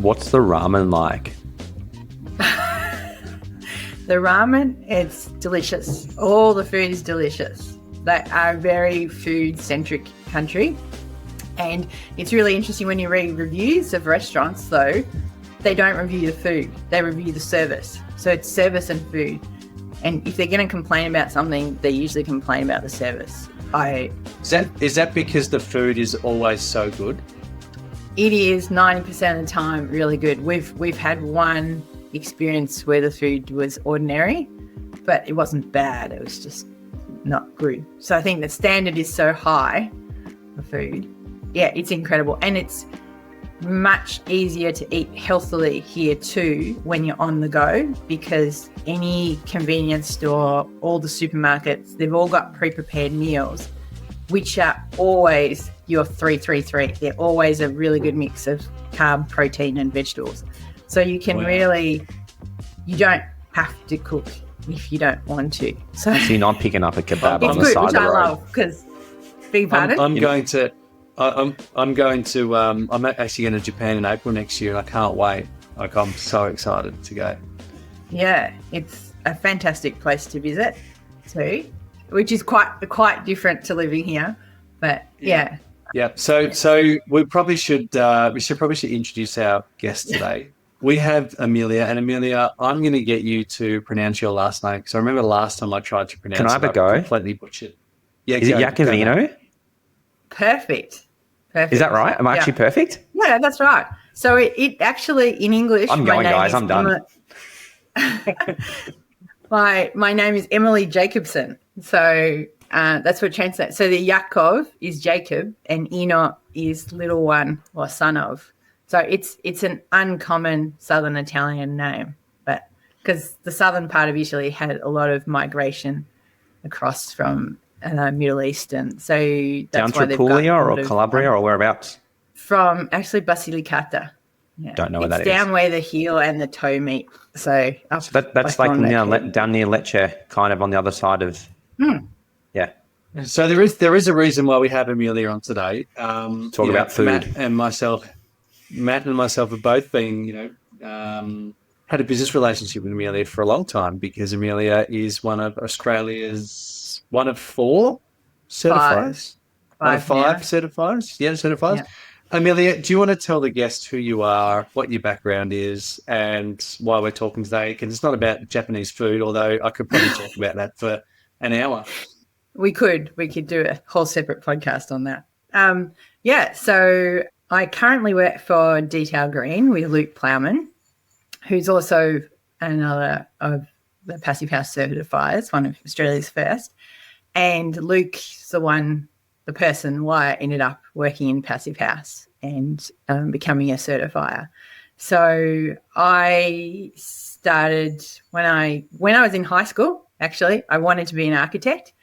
What's the ramen like? The ramen, it's delicious. All the food is delicious. They are a very food-centric country. And it's really interesting when you read reviews of restaurants, though, they don't review the food. They review the service. So it's service and food. And if they're going to complain about something, they usually complain about the service. Is that because the food is always so good? It is 90% of the time really good. We've had one experience where the food was ordinary, but it wasn't bad. It was just not good. So I think the standard is so high for food. Yeah, it's incredible. And it's much easier to eat healthily here too when you're on the go, because any convenience store, all the supermarkets, they've all got pre-prepared meals, which are always your 3-3-3. They're always a really good mix of carb, protein and vegetables. So you can you don't have to cook if you don't want to. So you're not picking up a kebab on the good, side of the road. which I love, because, beg pardon? I'm actually going to Japan in April next year, and I can't wait. Like, I'm so excited to go. Yeah, it's a fantastic place to visit too, which is quite different to living here. But yeah. Yeah. So we probably should introduce our guest today. We have Emilia, and Emilia, I'm going to get you to pronounce your last name, because I remember last time I tried to pronounce it. Can I have a go? Completely butchered. Yeah, is it Iacovino? Perfect. Is that right? Am I actually perfect? Yeah, that's right. So it actually, in English, I'm going, guys. I'm done. My name is Emily Jacobson. So that's what translates. So the Yakov is Jacob, and Eno is little one or son of. So it's an uncommon Southern Italian name, but because the southern part of Italy had a lot of migration across from Middle East, and so that's down why through Puglia or Calabria or whereabouts? From actually Basilicata. Yeah. Don't know where that is. It's down where the heel and the toe meet. So that's like down near Lecce, kind of on the other side of. Yeah. So there is a reason why we have Emilia on today. Talk about food. Matt and myself have both been, had a business relationship with Emilia for a long time, because Emilia is one of Australia's one of 4 certifiers. Five certifiers. Yeah, certifiers. Yeah. Emilia, do you want to tell the guests who you are, what your background is, and why we're talking today? Because it's not about Japanese food, although I could probably talk about that for an hour. We could do a whole separate podcast on that. So I currently work for Detail Green with Luke Plowman, who's also another of the Passive House certifiers, one of Australia's first. And Luke's the person why I ended up working in Passive House and becoming a certifier. So I started when I was in high school. Actually, I wanted to be an architect,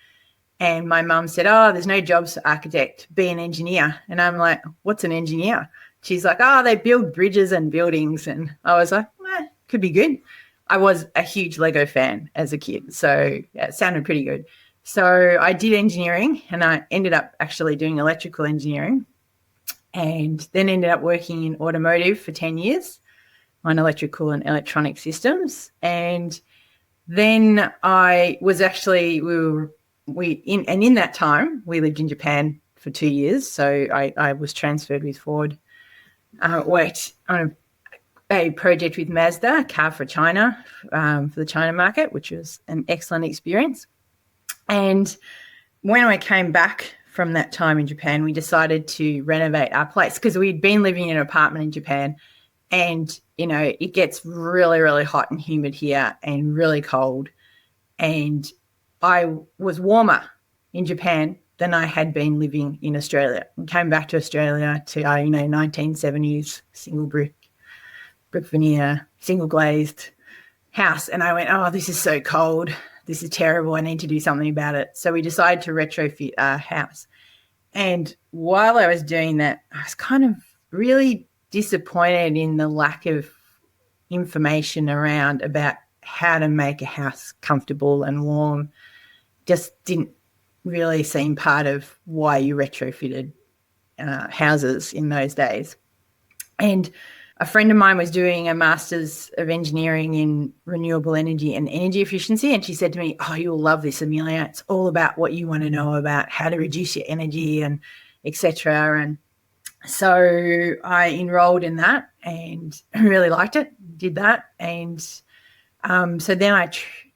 and my mum said, "Oh, there's no jobs for architect. Be an engineer." And I'm like, "What's an engineer?" She's like, "Oh, they build bridges and buildings." And I was like, "Could be good." I was a huge Lego fan as a kid, so it sounded pretty good. So I did engineering, and I ended up actually doing electrical engineering, and then ended up working in automotive for 10 years on electrical and electronic systems. And then I was actually, in that time, we lived in Japan for 2 years. So I was transferred with Ford, worked on a project with Mazda, a car for China, for the China market, which was an excellent experience. And when I came back from that time in Japan, we decided to renovate our place, because we'd been living in an apartment in Japan, and, it gets really, really hot and humid here and really cold. And I was warmer in Japan than I had been living in Australia. We came back to Australia to, 1970s, single brick veneer, single glazed house. And I went, "Oh, this is so cold. This is terrible. I need to do something about it." So we decided to retrofit our house. And while I was doing that, I was kind of really disappointed in the lack of information around about how to make a house comfortable and warm. Just didn't really seem part of why you retrofitted houses in those days. And a friend of mine was doing a Master's of Engineering in Renewable Energy and Energy Efficiency, and she said to me, "Oh, you'll love this, Emilia. It's all about what you want to know about how to reduce your energy and etc." And so I enrolled in that and really liked it, did that. And so then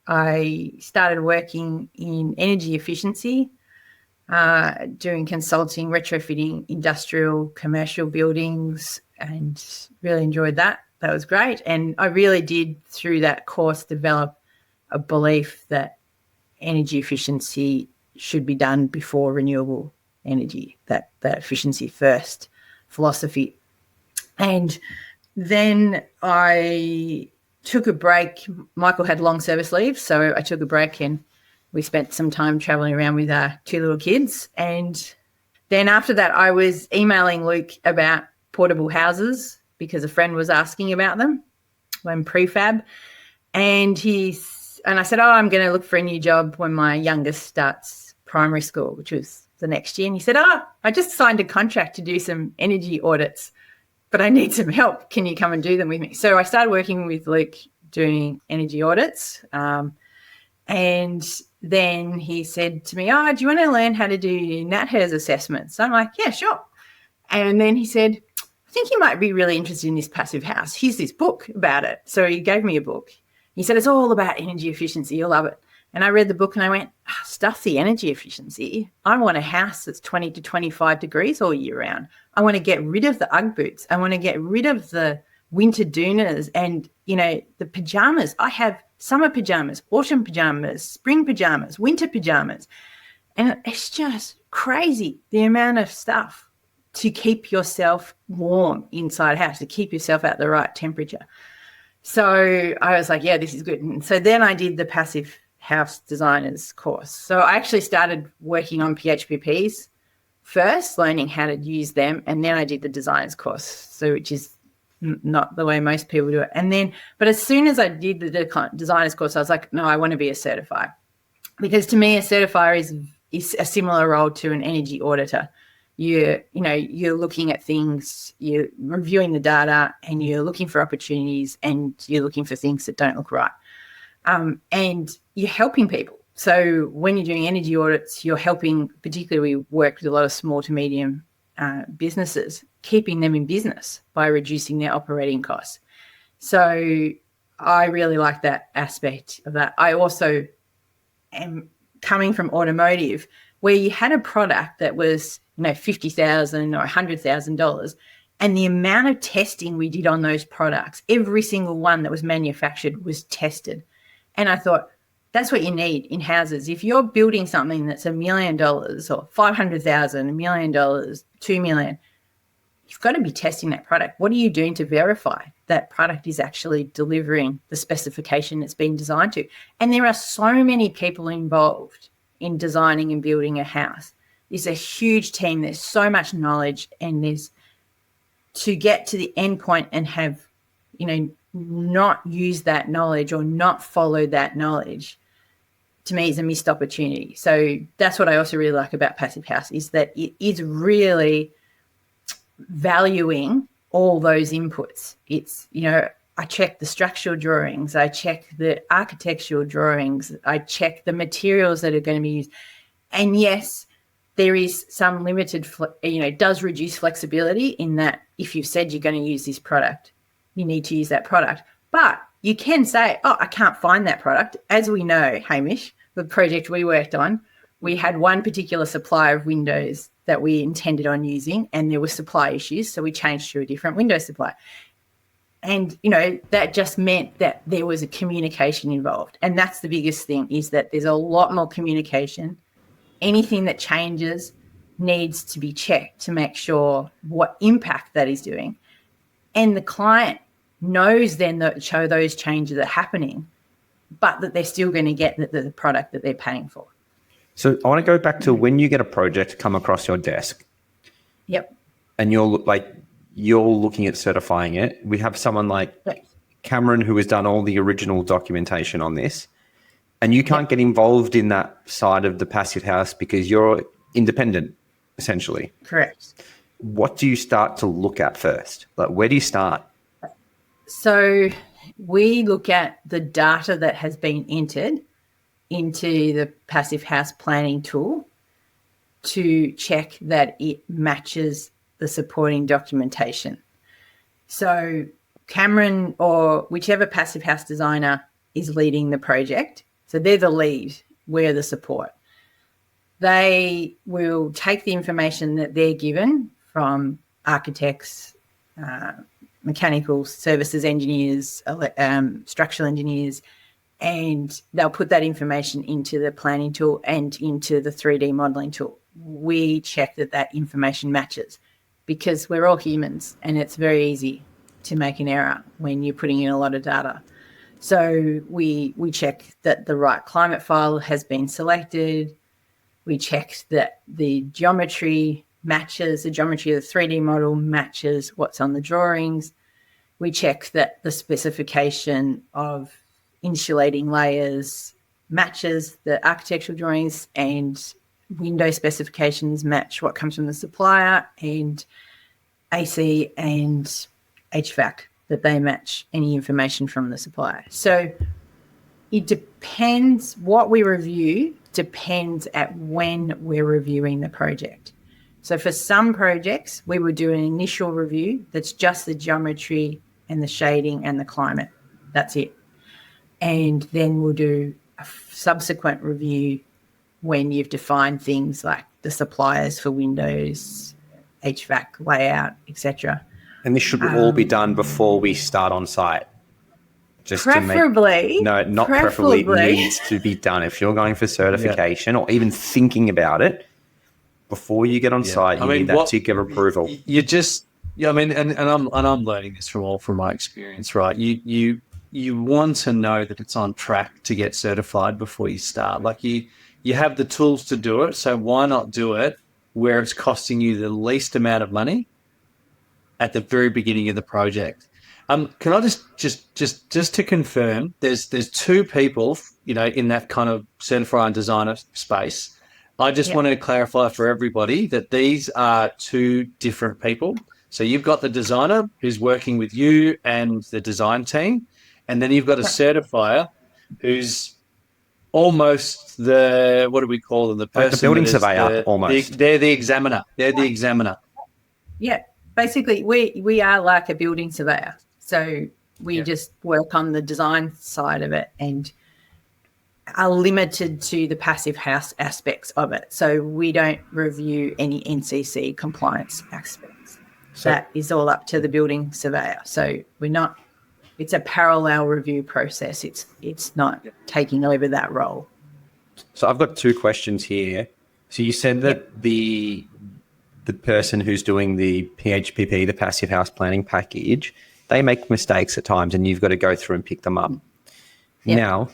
I started working in energy efficiency, doing consulting, retrofitting industrial, commercial buildings, and really enjoyed that. That was great. And I really did, through that course, develop a belief that energy efficiency should be done before renewable energy, that efficiency first philosophy. And then I took a break. Michael had long service leave, so I took a break and we spent some time traveling around with our 2 little kids. And then after that, I was emailing Luke about portable houses because a friend was asking about them when prefab. And I said, I'm going to look for a new job when my youngest starts primary school, which was the next year. And he said, I just signed a contract to do some energy audits, but I need some help. Can you come and do them with me? So I started working with Luke doing energy audits. And then he said to me, do you want to learn how to do NatHERS assessments? So I'm like, yeah, sure. And then he said, I think you might be really interested in this passive house. Here's this book about it. So he gave me a book. He said, it's all about energy efficiency. You'll love it. And I read the book and I went, stuff the energy efficiency. I want a house that's 20 to 25 degrees all year round. I want to get rid of the Ugg boots. I want to get rid of the winter doonas and, the pajamas. I have summer pajamas, autumn pajamas, spring pajamas, winter pajamas. And it's just crazy, the amount of stuff to keep yourself warm inside a house, to keep yourself at the right temperature. So I was like, yeah, this is good. And so then I did the passive house designers course. So I actually started working on PHPPs first, learning how to use them, and then I did the designers course, so which is not the way most people do it. But as soon as I did the designers course, I was like, no, I want to be a certifier, because to me a certifier is a similar role to an energy auditor. You're looking at things, you're reviewing the data, and you're looking for opportunities, and you're looking for things that don't look right. And you're helping people. So when you're doing energy audits, you're helping, particularly we work with a lot of small to medium businesses, keeping them in business by reducing their operating costs. So I really like that aspect of that. I also am coming from automotive, where you had a product that was, $50,000 or $100,000, and the amount of testing we did on those products, every single one that was manufactured was tested. And I thought, that's what you need in houses. If you're building something that's $1 million or $500,000, $1 million, $2 million, you've got to be testing that product. What are you doing to verify that product is actually delivering the specification it's been designed to? And there are so many people involved in designing and building a house. It's a huge team. There's so much knowledge, and there's to get to the end point and have, not use that knowledge or not follow that knowledge, to me is a missed opportunity. So that's what I also really like about Passive House, is that it is really valuing all those inputs. It's, I check the structural drawings, I check the architectural drawings, I check the materials that are going to be used. And yes, there is some limited, it does reduce flexibility in that if you've said you're going to use this product, you need to use that product. But you can say, I can't find that product. As we know, Hamish, the project we worked on, we had one particular supplier of windows that we intended on using, and there were supply issues, so we changed to a different window supplier. And, that just meant that there was a communication involved. And that's the biggest thing, is that there's a lot more communication. Anything that changes needs to be checked to make sure what impact that is doing. And the client knows then that show those changes are happening, but that they're still going to get the product that they're paying for. So I want to go back to when you get a project come across your desk. Yep. And you're looking at certifying it. We have someone like Cameron who has done all the original documentation on this, and you can't get involved in that side of the passive house because you're independent, essentially. Correct. What do you start to look at first? Like, where do you start? So we look at the data that has been entered into the passive house planning tool to check that it matches the supporting documentation. So Cameron or whichever passive house designer is leading the project, so they're the lead, we're the support. They will take the information that they're given from architects, mechanical services engineers, structural engineers, and they'll put that information into the planning tool and into the 3D modelling tool. We check that that information matches because we're all humans and it's very easy to make an error when you're putting in a lot of data. So we check that the right climate file has been selected. We check that the geometry matches, the geometry of the 3D model matches what's on the drawings. We check that the specification of insulating layers matches the architectural drawings, and window specifications match what comes from the supplier, and AC and HVAC, that they match any information from the supplier. So it depends, what we review depends at when we're reviewing the project. So for some projects, we would do an initial review that's just the geometry and the shading and the climate. That's it. And then we'll do a subsequent review when you've defined things like the suppliers for windows, HVAC layout, etc. And this should all be done before we start on site. Just preferably. To make, no, not preferably. It needs to be done. If you're going for certification or even thinking about it, before you get on site, you need that tick of approval. You just, I mean, and I'm learning this from my experience, right? You want to know that it's on track to get certified before you start. Like you have the tools to do it, so why not do it where it's costing you the least amount of money at the very beginning of the project? Can I just to confirm, there's two people, in that kind of certifier and designer space. I just want to clarify for everybody that these are two different people. So you've got the designer who's working with you and the design team, and then you've got a certifier who's almost the, what do we call them? The person, like the building surveyor, almost. They're the examiner. They're the examiner. Yeah, basically we are like a building surveyor. So we just work on the design side of it and are limited to the passive house aspects of it. So we don't review any NCC compliance aspects. So that is all up to the building surveyor. So we're not, it's a parallel review process. It's not taking over that role. So I've got two questions here. So you said that the person who's doing the PHPP, the passive house planning package, they make mistakes at times and you've got to go through and pick them up. Yep. Now,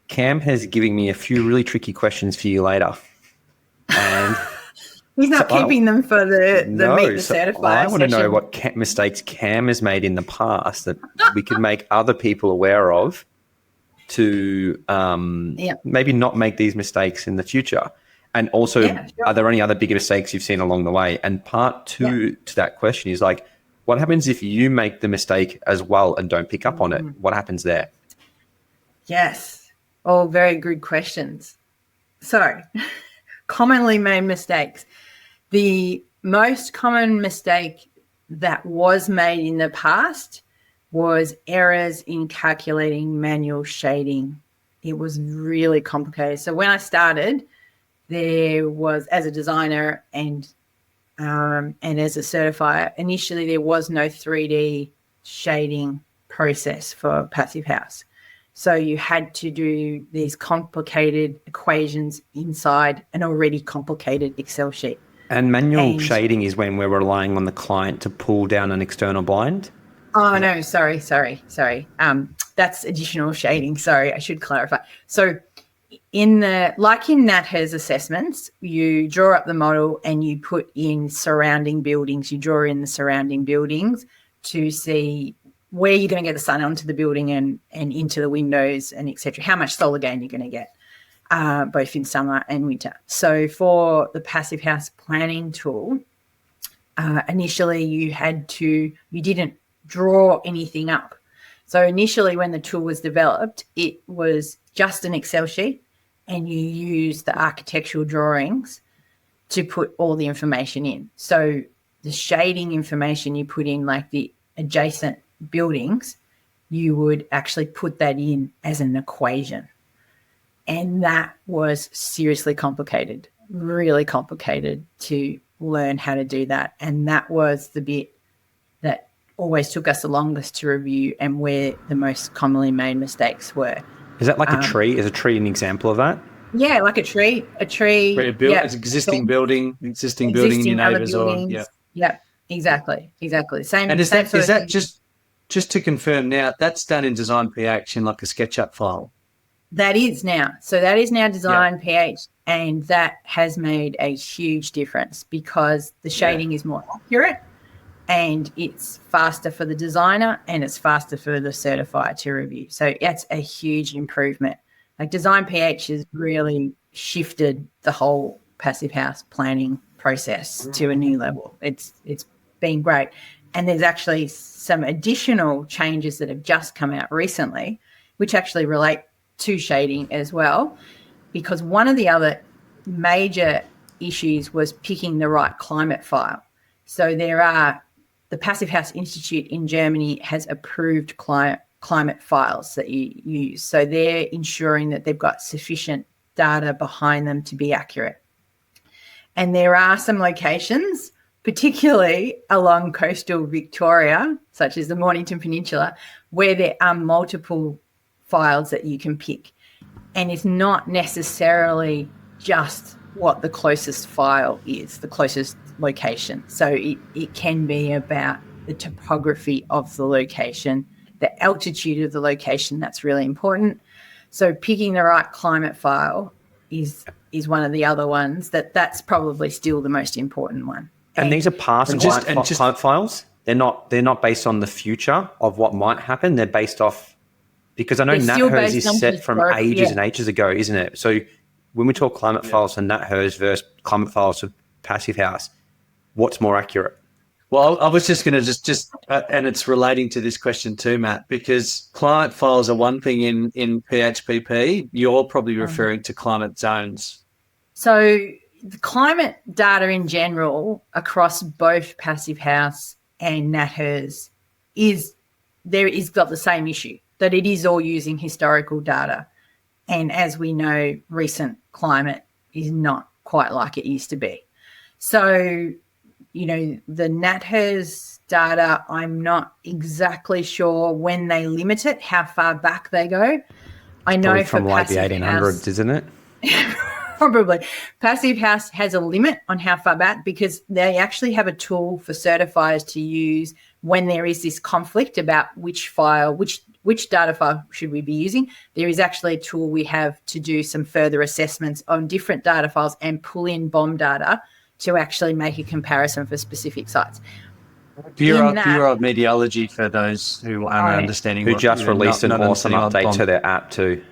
Cam has given me a few really tricky questions for you later. And he's not keeping them for the meet the certifier I want to know session. what mistakes Cam has made in the past that we can make other people aware of to maybe not make these mistakes in the future. And also, are there any other bigger mistakes you've seen along the way? And part two to that question is like, what happens if you make the mistake as well and don't pick up on it? What happens there? Yes. All very good questions. So, commonly made mistakes. The most common mistake that was made in the past was errors in calculating manual shading. It was really complicated. So when I started, there was, as a designer and as a certifier, initially there was no 3D shading process for passive house. So you had to do these complicated equations inside an already complicated Excel sheet. And manual shading is when we're relying on the client to pull down an external blind? Oh, no, sorry. That's additional shading. Sorry, I should clarify. So in NatHERS assessments, you draw up the model and you put in surrounding buildings. You draw in the surrounding buildings to see where you're going to get the sun onto the building and into the windows and et cetera, how much solar gain you're going to get, both in summer and winter. So for the passive house planning tool, initially you didn't draw anything up. So initially when the tool was developed, it was just an Excel sheet and you use the architectural drawings to put all the information in. So the shading information you put in, like the adjacent buildings, you would actually put that in as an equation. And that was seriously complicated, really complicated to learn how to do that. And that was the bit that always took us the longest to review and where the most commonly made mistakes were. Is that like a tree? Is a tree an example of that? Yeah, like a tree. Where it's existing building in your neighbours, or yeah, exactly. Same. And is same that just to confirm now? That's done in Design PH in like a SketchUp file. That is now. So that is now Design PH, and that has made a huge difference because the shading is more accurate, and it's faster for the designer, and it's faster for the certifier to review. So that's a huge improvement. Like Design PH has really shifted the whole passive house planning process to a new level. It's been great. And there's actually some additional changes that have just come out recently, which actually relate to shading as well, because one of the other major issues was picking the right climate file. So the Passive House Institute in Germany has approved climate files that you use. So they're ensuring that they've got sufficient data behind them to be accurate. And there are some locations, particularly along coastal Victoria, such as the Mornington Peninsula, where there are multiple files that you can pick. And it's not necessarily just what the closest file is, the closest location. So it can be about the topography of the location, the altitude of the location. That's really important. So picking the right climate file is one of the other ones that's probably still the most important one. And these are past climate files. They're not based on the future of what might happen. They're based off, because I know NatHERS is set from ages and ages ago, isn't it? So when we talk climate files for NatHERS versus climate files for Passive House, what's more accurate? Well, I was just going to and it's relating to this question too, Matt, because climate files are one thing in PHPP. You're probably referring to climate zones. So the climate data in general across both Passive House and NatHERS is got the same issue, that it is all using historical data. And as we know, recent climate is not quite like it used to be. So, the NatHERS data, I'm not exactly sure when they limit it, how far back they go. I know from like the 1800s, isn't it? Probably. Passive House has a limit on how far back, because they actually have a tool for certifiers to use when there is this conflict about which data file should we be using. There is actually a tool we have to do some further assessments on different data files and pull in BOM data to actually make a comparison for specific sites. Bureau of Meteorology, for those who aren't understanding. Who just released an awesome update to their app too.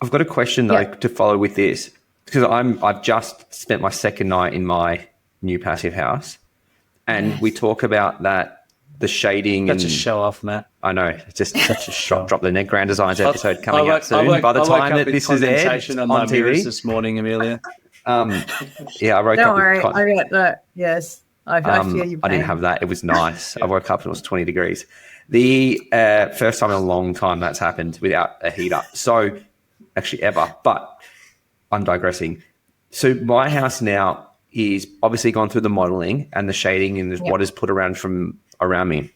I've got a question though to follow with this, because I've just spent my second night in my new Passive House, and we talk about that, the shading. That's a show off, Matt. I know, it's just such a shock. Drop the Net Grand Designs episode coming out soon. By the time that this is aired on TV this morning, Emilia. I woke Don't up. worry, I got that. Yes, I feel you. I didn't have that. It was nice. I woke up and it was 20 degrees. The first time in a long time that's happened without a heater. So actually ever, but I'm digressing. So my house now is obviously gone through the modeling and the shading and what is put around me.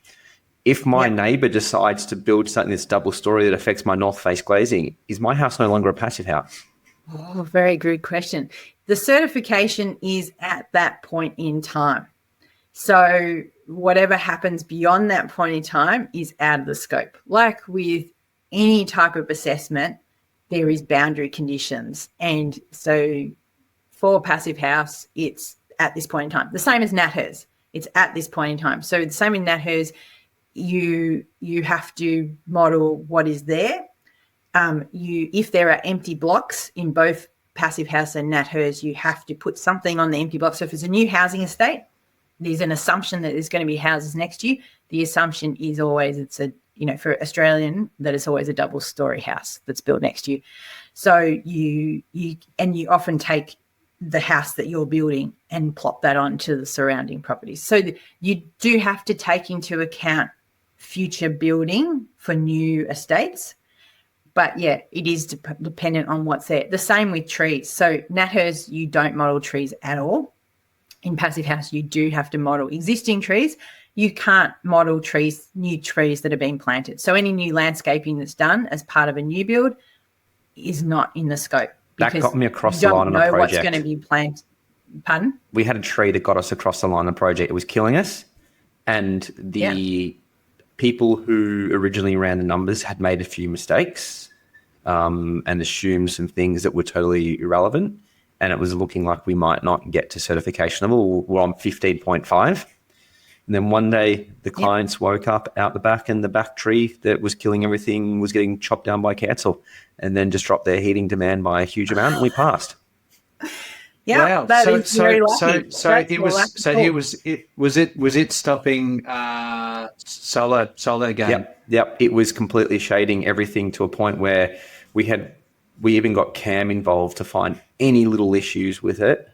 If my neighbor decides to build something that's double story that affects my north face glazing, is my house no longer a passive house? Oh, very good question. The certification is at that point in time. So whatever happens beyond that point in time is out of the scope. Like with any type of assessment, there is boundary conditions. And so for Passive House, it's at this point in time. The same as NatHERS. It's at this point in time. So the same in NatHERS, you have to model what is there. If there are empty blocks in both Passive House and NatHERS, you have to put something on the empty block. So if it's a new housing estate, there's an assumption that there's going to be houses next to you. The assumption is always it's for Australian, that it's always a double-story house that's built next to you. So you often take the house that you're building and plop that onto the surrounding properties. So you do have to take into account future building for new estates. But yeah, it is dependent on what's there. The same with trees. So NatHERS, you don't model trees at all. In Passive House, you do have to model existing trees. You can't model new trees that are being planted. So any new landscaping that's done as part of a new build is not in the scope. That got me across the line on a project. You don't know what's going to be planted. Pardon? We had a tree that got us across the line on a project. It was killing us. And the people who originally ran the numbers had made a few mistakes and assumed some things that were totally irrelevant. And it was looking like we might not get to certification level. We're on 15.5. And then one day the clients woke up out the back and the back tree that was killing everything was getting chopped down by council, and then just dropped their heating demand by a huge amount, and we passed. Yeah, wow. that is very lucky. Was it stopping solar again? Yep. It was completely shading everything to a point where we even got CAM involved to find any little issues with it.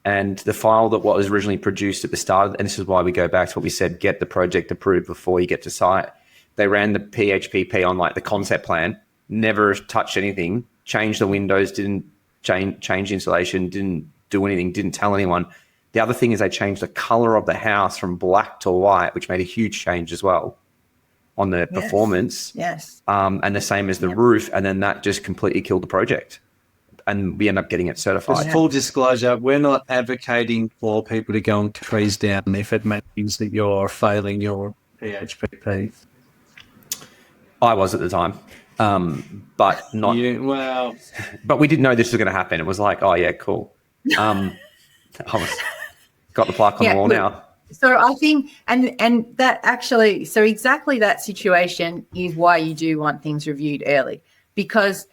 And the file that was originally produced at the start, and this is why we go back to what we said, get the project approved before you get to site. They ran the PHPP on like the concept plan, never touched anything, changed the windows, didn't change insulation, didn't do anything, didn't tell anyone. The other thing is they changed the color of the house from black to white, which made a huge change as well on the performance. Yes. And the same as the roof. And then that just completely killed the project. And we end up getting it certified. Full disclosure, we're not advocating for people to go and cut trees down if it means that you're failing your PHPP. I was at the time, but not. But we didn't know this was going to happen. It was like, oh yeah, cool. I got the plaque on the wall now. So I think, and that actually, so exactly that situation is why you do want things reviewed early, because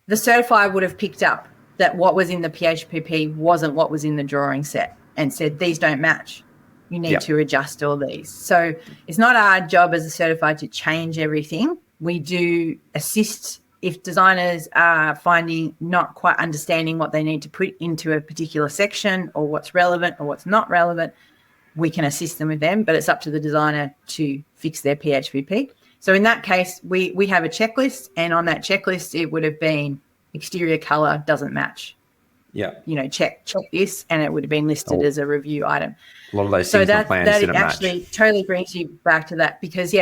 the certifier would have picked up that what was in the PHPP wasn't what was in the drawing set and said, these don't match. You need to adjust all these. So it's not our job as a certifier to change everything. We do assist if designers are finding not quite understanding what they need to put into a particular section or what's relevant or what's not relevant. We can assist them with them, but it's up to the designer to fix their PHPP. So in that case, we have a checklist, and on that checklist, it would have been exterior color doesn't match. Yeah. Check this, and it would have been listed as a review item. A lot of those things on plans didn't match. Actually totally brings you back to that because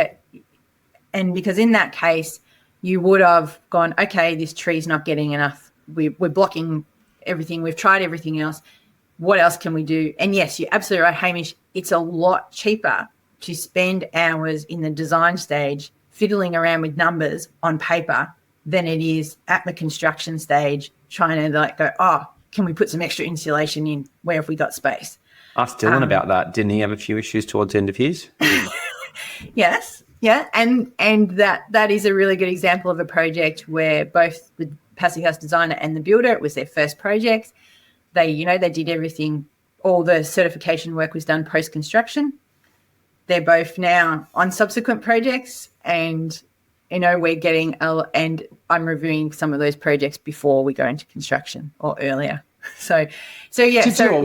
because in that case, you would have gone, okay, this tree's not getting enough. We're blocking everything. We've tried everything else. What else can we do? And yes, you're absolutely right, Hamish. It's a lot cheaper to spend hours in the design stage fiddling around with numbers on paper than it is at the construction stage trying to go, can we put some extra insulation in? Where have we got space? Ask Dylan about that. Didn't he have a few issues towards the end of his? Yes. Yeah. And that is a really good example of a project where both the Passive House designer and the builder, it was their first project. They did everything. All the certification work was done post-construction. They're both now on subsequent projects, and we're getting and I'm reviewing some of those projects before we go into construction or earlier. So yeah.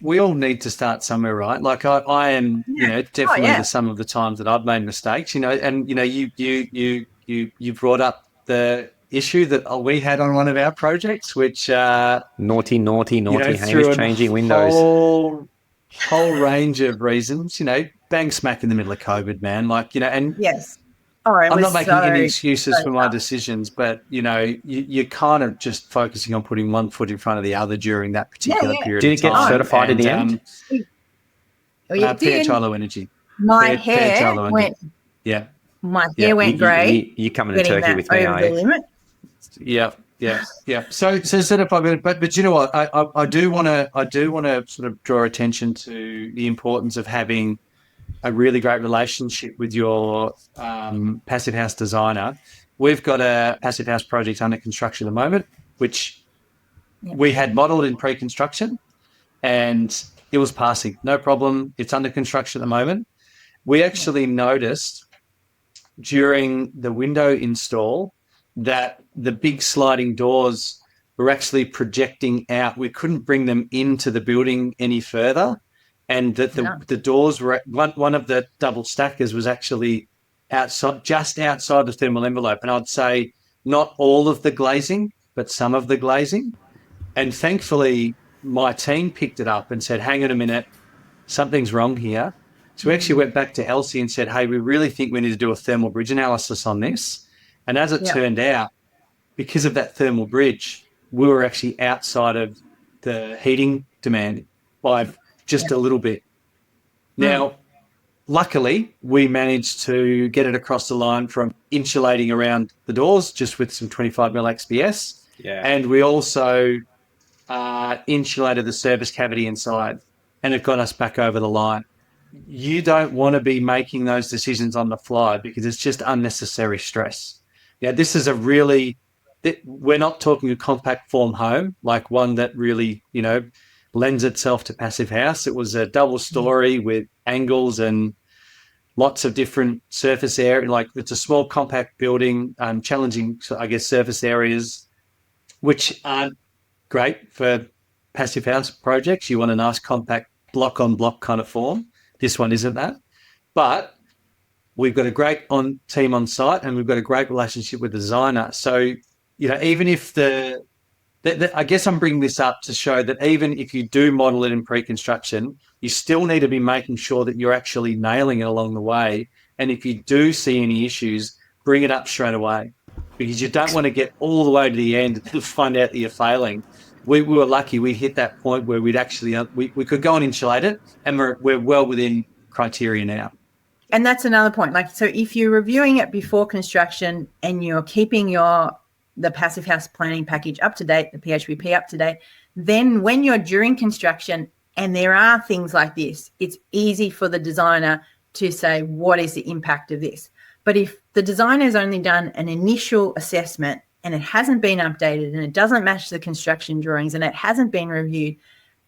We all need to start somewhere, right? Like I am, definitely the sum of the times that I've made mistakes, and you brought up the issue that we had on one of our projects, which naughty Hamish changing windows. Whole range of reasons, bang smack in the middle of COVID, man. And yes. I'm not making any excuses for my decisions, but you're kind of just focusing on putting one foot in front of the other during that particular period. Did it get certified in the end? PHI Low Energy. My hair went. Yeah. My hair went grey. You coming to Turkey with me, are you? Yeah. So certified, but you know what? I do want to sort of draw attention to the importance of having a really great relationship with your Passive House designer. We've got a Passive House project under construction at the moment, which we had modelled in pre-construction, and it was passing, no problem. It's under construction at the moment, we actually noticed during the window install that the big sliding doors were actually projecting out. We couldn't bring them into the building any further, and that the doors were one of the double stackers was actually outside, just outside the thermal envelope. And I'd say not all of the glazing, but some of the glazing. And thankfully, my team picked it up and said, hang on a minute, something's wrong here. So we actually went back to Elsie and said, hey, we really think we need to do a thermal bridge analysis on this. And as it turned out, because of that thermal bridge, we were actually outside of the heating demand by just a little bit. Now, luckily, we managed to get it across the line from insulating around the doors just with some 25mm XPS. Yeah. And we also insulated the service cavity inside, and it got us back over the line. You don't want to be making those decisions on the fly because it's just unnecessary stress. Yeah, this is we're not talking a compact form home, like one that really, lends itself to passive house. It was a double story with angles and lots of different surface area. Like, it's a small compact building, challenging, I guess, surface areas, which aren't great for passive house projects. You want a nice compact block on block kind of form. This one isn't that, but we've got a great team on site, and we've got a great relationship with the designer. So, even if I guess I'm bringing this up to show that even if you do model it in pre-construction, you still need to be making sure that you're actually nailing it along the way. And if you do see any issues, bring it up straight away, because you don't want to get all the way to the end and find out that you're failing. We were lucky. We hit that point where we'd actually we could go and insulate it, and we're well within criteria now. And that's another point. Like, so if you're reviewing it before construction and you're keeping the passive house planning package up to date, the PHBP up to date, then when you're during construction and there are things like this, it's easy for the designer to say, what is the impact of this? But if the designer's only done an initial assessment and it hasn't been updated and it doesn't match the construction drawings and it hasn't been reviewed,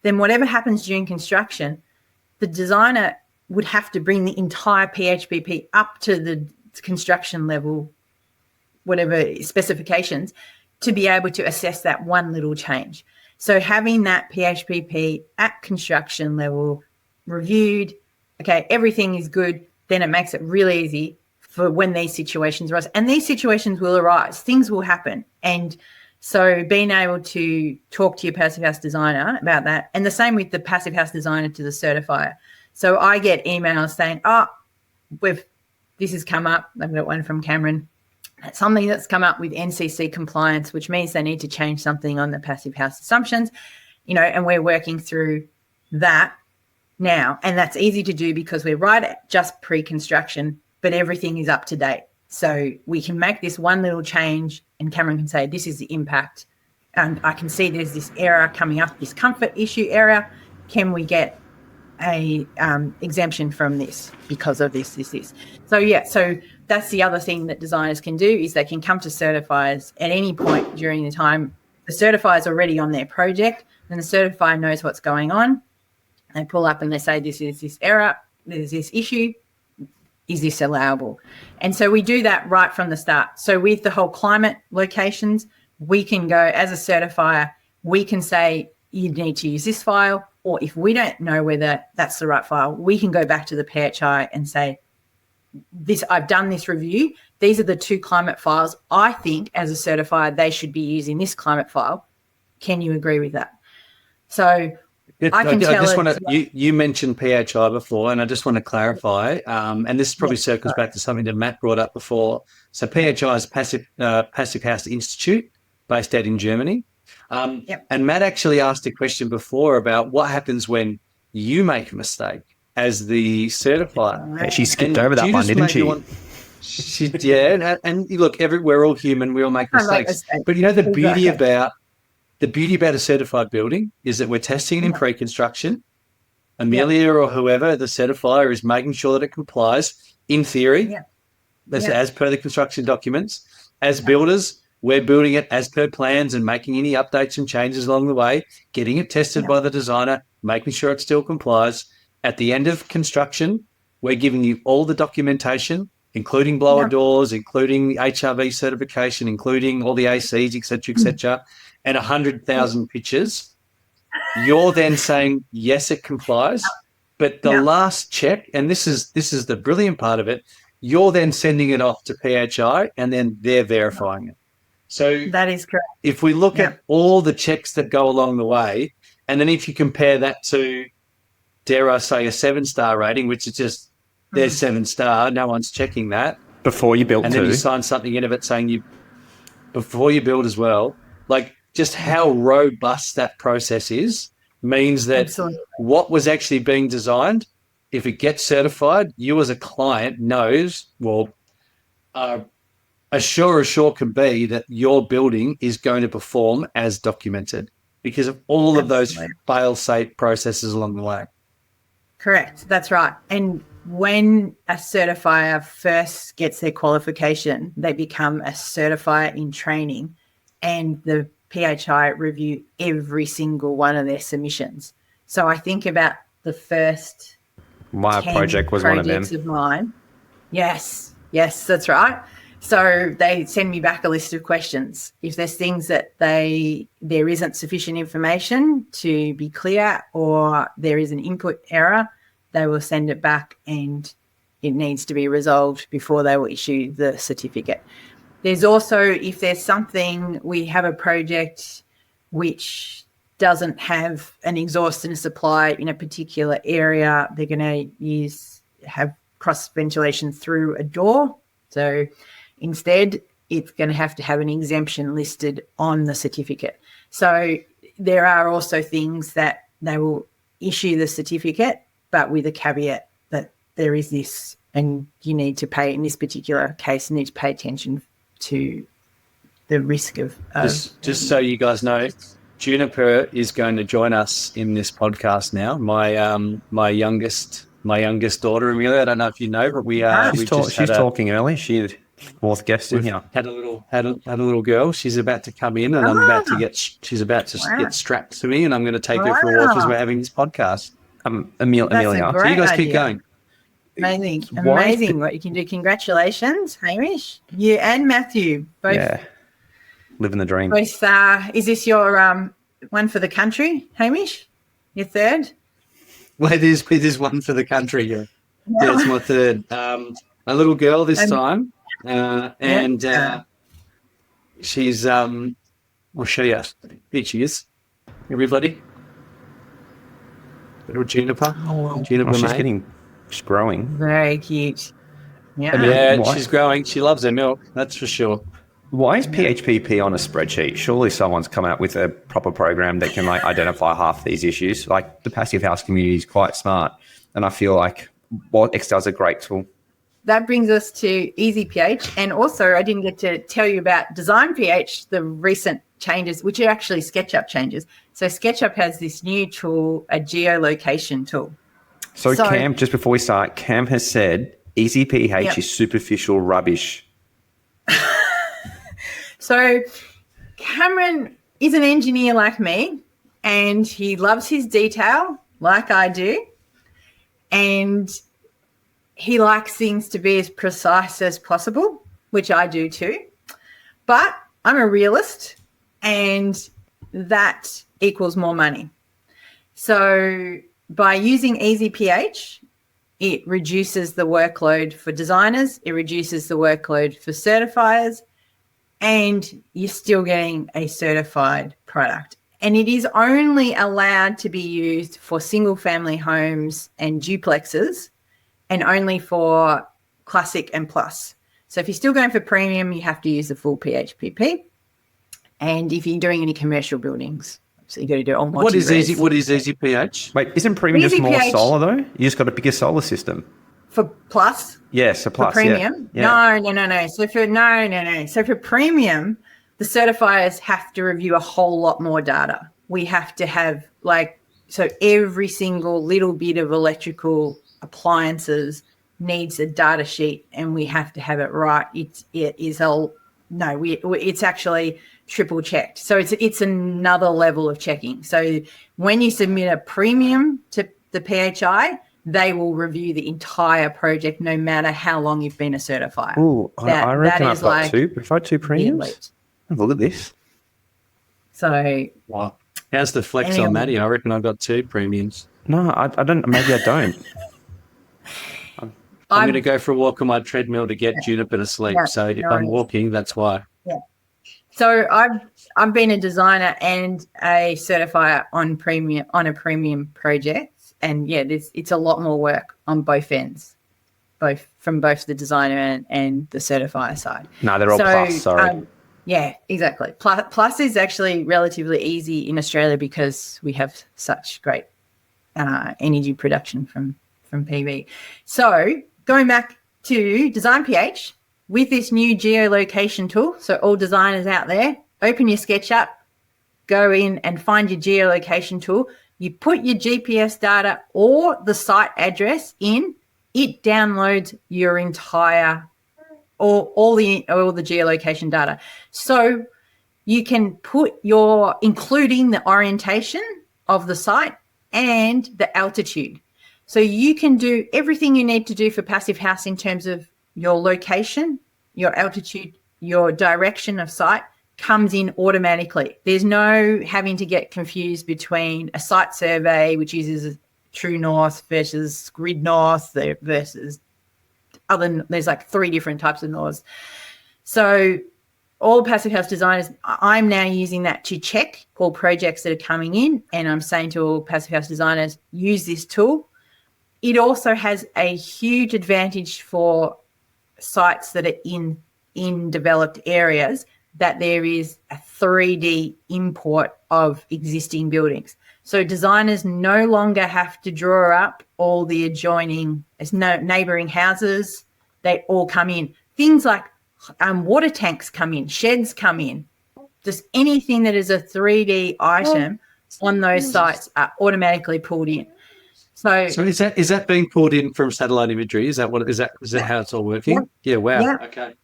then whatever happens during construction, the designer would have to bring the entire PHBP up to the construction level, whatever specifications, to be able to assess that one little change. So having that PHBP at construction level reviewed, okay, everything is good, then it makes it really easy for when these situations arise. And these situations will arise. Things will happen. And so being able to talk to your passive house designer about that, and the same with the passive house designer to the certifier. So I get emails saying, this has come up. I've got one from Cameron. That's something that's come up with NCC compliance, which means they need to change something on the passive house assumptions, and we're working through that now. And that's easy to do because we're right at just pre-construction, but everything is up to date. So we can make this one little change and Cameron can say, this is the impact. And I can see there's this error coming up, this comfort issue error. Can we get a exemption from this because of this. So that's the other thing that designers can do, is they can come to certifiers at any point during the time the certifier's already on their project, and the certifier knows what's going on. They pull up and they say, this is this error, there's this issue, is this allowable? And so we do that right from the start. So with the whole climate locations, we can go as a certifier, we can say you need to use this file, or if we don't know whether that's the right file, we can go back to the PHI and say, I've done this review. These are the two climate files. I think as a certifier, they should be using this climate file. Can you agree with that? So I can tell you mentioned PHI before, and I just want to clarify, and this probably circles back to something that Matt brought up before. So PHI is Passive House Institute, based out in Germany. And Matt actually asked a question before about what happens when you make a mistake as the certifier. Yeah, she skipped over that one, didn't she? And look, we're all human. We all make mistakes. But the beauty about a certified building is that we're testing it in pre-construction. Emilia or whoever, the certifier, is making sure that it complies in theory, as per the construction documents. As builders, we're building it as per plans and making any updates and changes along the way, getting it tested by the designer, making sure it still complies. At the end of construction, we're giving you all the documentation, including blower doors, including HRV certification, including all the ACs, et cetera, and 100,000 pictures. You're then saying, yes, it complies. But the last check, and this is the brilliant part of it, you're then sending it off to PHI and then they're verifying it. So that is correct. If we look at all the checks that go along the way, and then if you compare that to, dare I say, a 7-star rating, which is just there's 7-star, no one's checking that. Before you build, and then you sign something in of it saying before you build as well, like just how robust that process is means that what was actually being designed, if it gets certified, you as a client knows, well, as sure can be that your building is going to perform as documented because of all of those fail-safe processes along the way. Correct. That's right. And when a certifier first gets their qualification, they become a certifier in training, and the PHI review every single one of their submissions. So I think about the first my project was one of them. Of mine. Yes, that's right. So they send me back a list of questions. If there's things that there isn't sufficient information to be clear, or there is an input error, they will send it back and it needs to be resolved before they will issue the certificate. There's also, if there's something, we have a project which doesn't have an exhaust and a supply in a particular area, they're going to have cross ventilation through a door. So instead, it's going to have an exemption listed on the certificate. So there are also things that they will issue the certificate, but with a caveat that there is this, and you need to pay, in this particular case, you need to pay attention to the risk of... Just so you guys know, Juniper is going to join us in this podcast now. My youngest daughter, Emilia, I don't know if you know, but she's talking early. She's fourth guest in here. Had a little girl. She's about to come in, and I'm about to get get strapped to me, and I'm going to take her for a walk as we're having this podcast. Emilia. So you guys keep going. Amazing what you can do. Congratulations, Hamish. You and Matthew both. Yeah, living the dream. Both, is this your one for the country, Hamish? Your third? Well, it is one for the country. Yeah, it's my third. A little girl this time, and she's I'll show you. Here she is. Everybody, little Juniper. Juniper, she's growing. Very cute. Yeah, she's growing. She loves her milk. That's for sure. Why is PHPP on a spreadsheet? Surely someone's come out with a proper program that can identify half these issues. Like, the passive house community is quite smart, and I feel like Excel's a great tool. That brings us to EasyPH, and also I didn't get to tell you about DesignPH, the recent changes, which are actually SketchUp changes. So SketchUp has this new tool, a geolocation tool. So Cam, just before we start, Cam has said EasyPH is superficial rubbish. So Cameron is an engineer like me, and he loves his detail like I do, and he likes things to be as precise as possible, which I do too. But I'm a realist, and that equals more money. So by using EasyPH, it reduces the workload for designers, it reduces the workload for certifiers, and you're still getting a certified product. And it is only allowed to be used for single-family homes and duplexes, and only for Classic and Plus. So if you're still going for premium, you have to use the full PHPP. And if you're doing any commercial buildings, so you got to do it on What is EasyPH? Wait, isn't premium just more solar though? You just got a bigger solar system. For Plus? Yes, a Plus. For premium? Yeah. No. So for premium, the certifiers have to review a whole lot more data. We have to have so every single little bit of electrical appliances needs a data sheet, and we have to have it right. It's actually triple checked. So it's another level of checking. So when you submit a premium to the PHI, they will review the entire project no matter how long you've been a certifier. Oh, I reckon I've got like two. If I had two premiums, have a look at this. So, wow. How's the flex on Maddie? I reckon I've got 2 premiums. No, I don't. Maybe I don't. I'm going to go for a walk on my treadmill to get Juniper to sleep. Yeah, So if no I'm worries. walking, that's why. Yeah. So I've been a designer and a certifier on a premium project, and yeah, it's a lot more work on both ends, from both the designer and the certifier side. No, they're all plus. Sorry. Yeah, exactly. Plus is actually relatively easy in Australia because we have such great energy production from PV. So going back to Design PH with this new geolocation tool. So all designers out there, open your SketchUp, go in and find your geolocation tool. You put your GPS data or the site address in, it downloads your entire all the geolocation data. So you can put including the orientation of the site and the altitude. So you can do everything you need to do for Passive House in terms of your location, your altitude, your direction of site comes in automatically. There's no having to get confused between a site survey, which uses True North versus Grid North versus there's like 3 different types of NORs. So all Passive House designers, I'm now using that to check all projects that are coming in, and I'm saying to all Passive House designers, use this tool. It also has a huge advantage for sites that are in developed areas, that there is a 3D import of existing buildings. So designers no longer have to draw up all the adjoining neighbouring houses. They all come in. Things like water tanks come in, sheds come in. Just anything that is a 3D item on those sites are automatically pulled in. So is that being pulled in from satellite imagery? Is that how it's all working? Yeah. Wow. Yeah. Okay.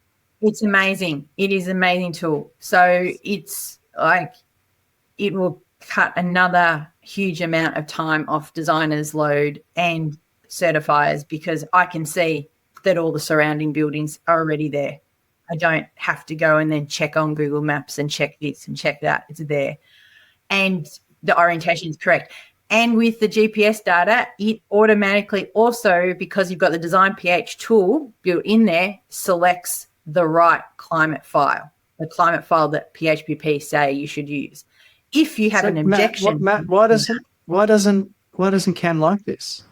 It's amazing. It is an amazing tool. So it's like it will cut another huge amount of time off designers' load and certifiers, because I can see that all the surrounding buildings are already there. I don't have to go and then check on Google Maps and check this and check that. It's there. And the orientation is correct. And with the GPS data, it automatically also, because you've got the Design PH tool built in there, selects the right climate file, the climate file that PHPP say you should use. If you have an objection, Matt, why doesn't CAM like this?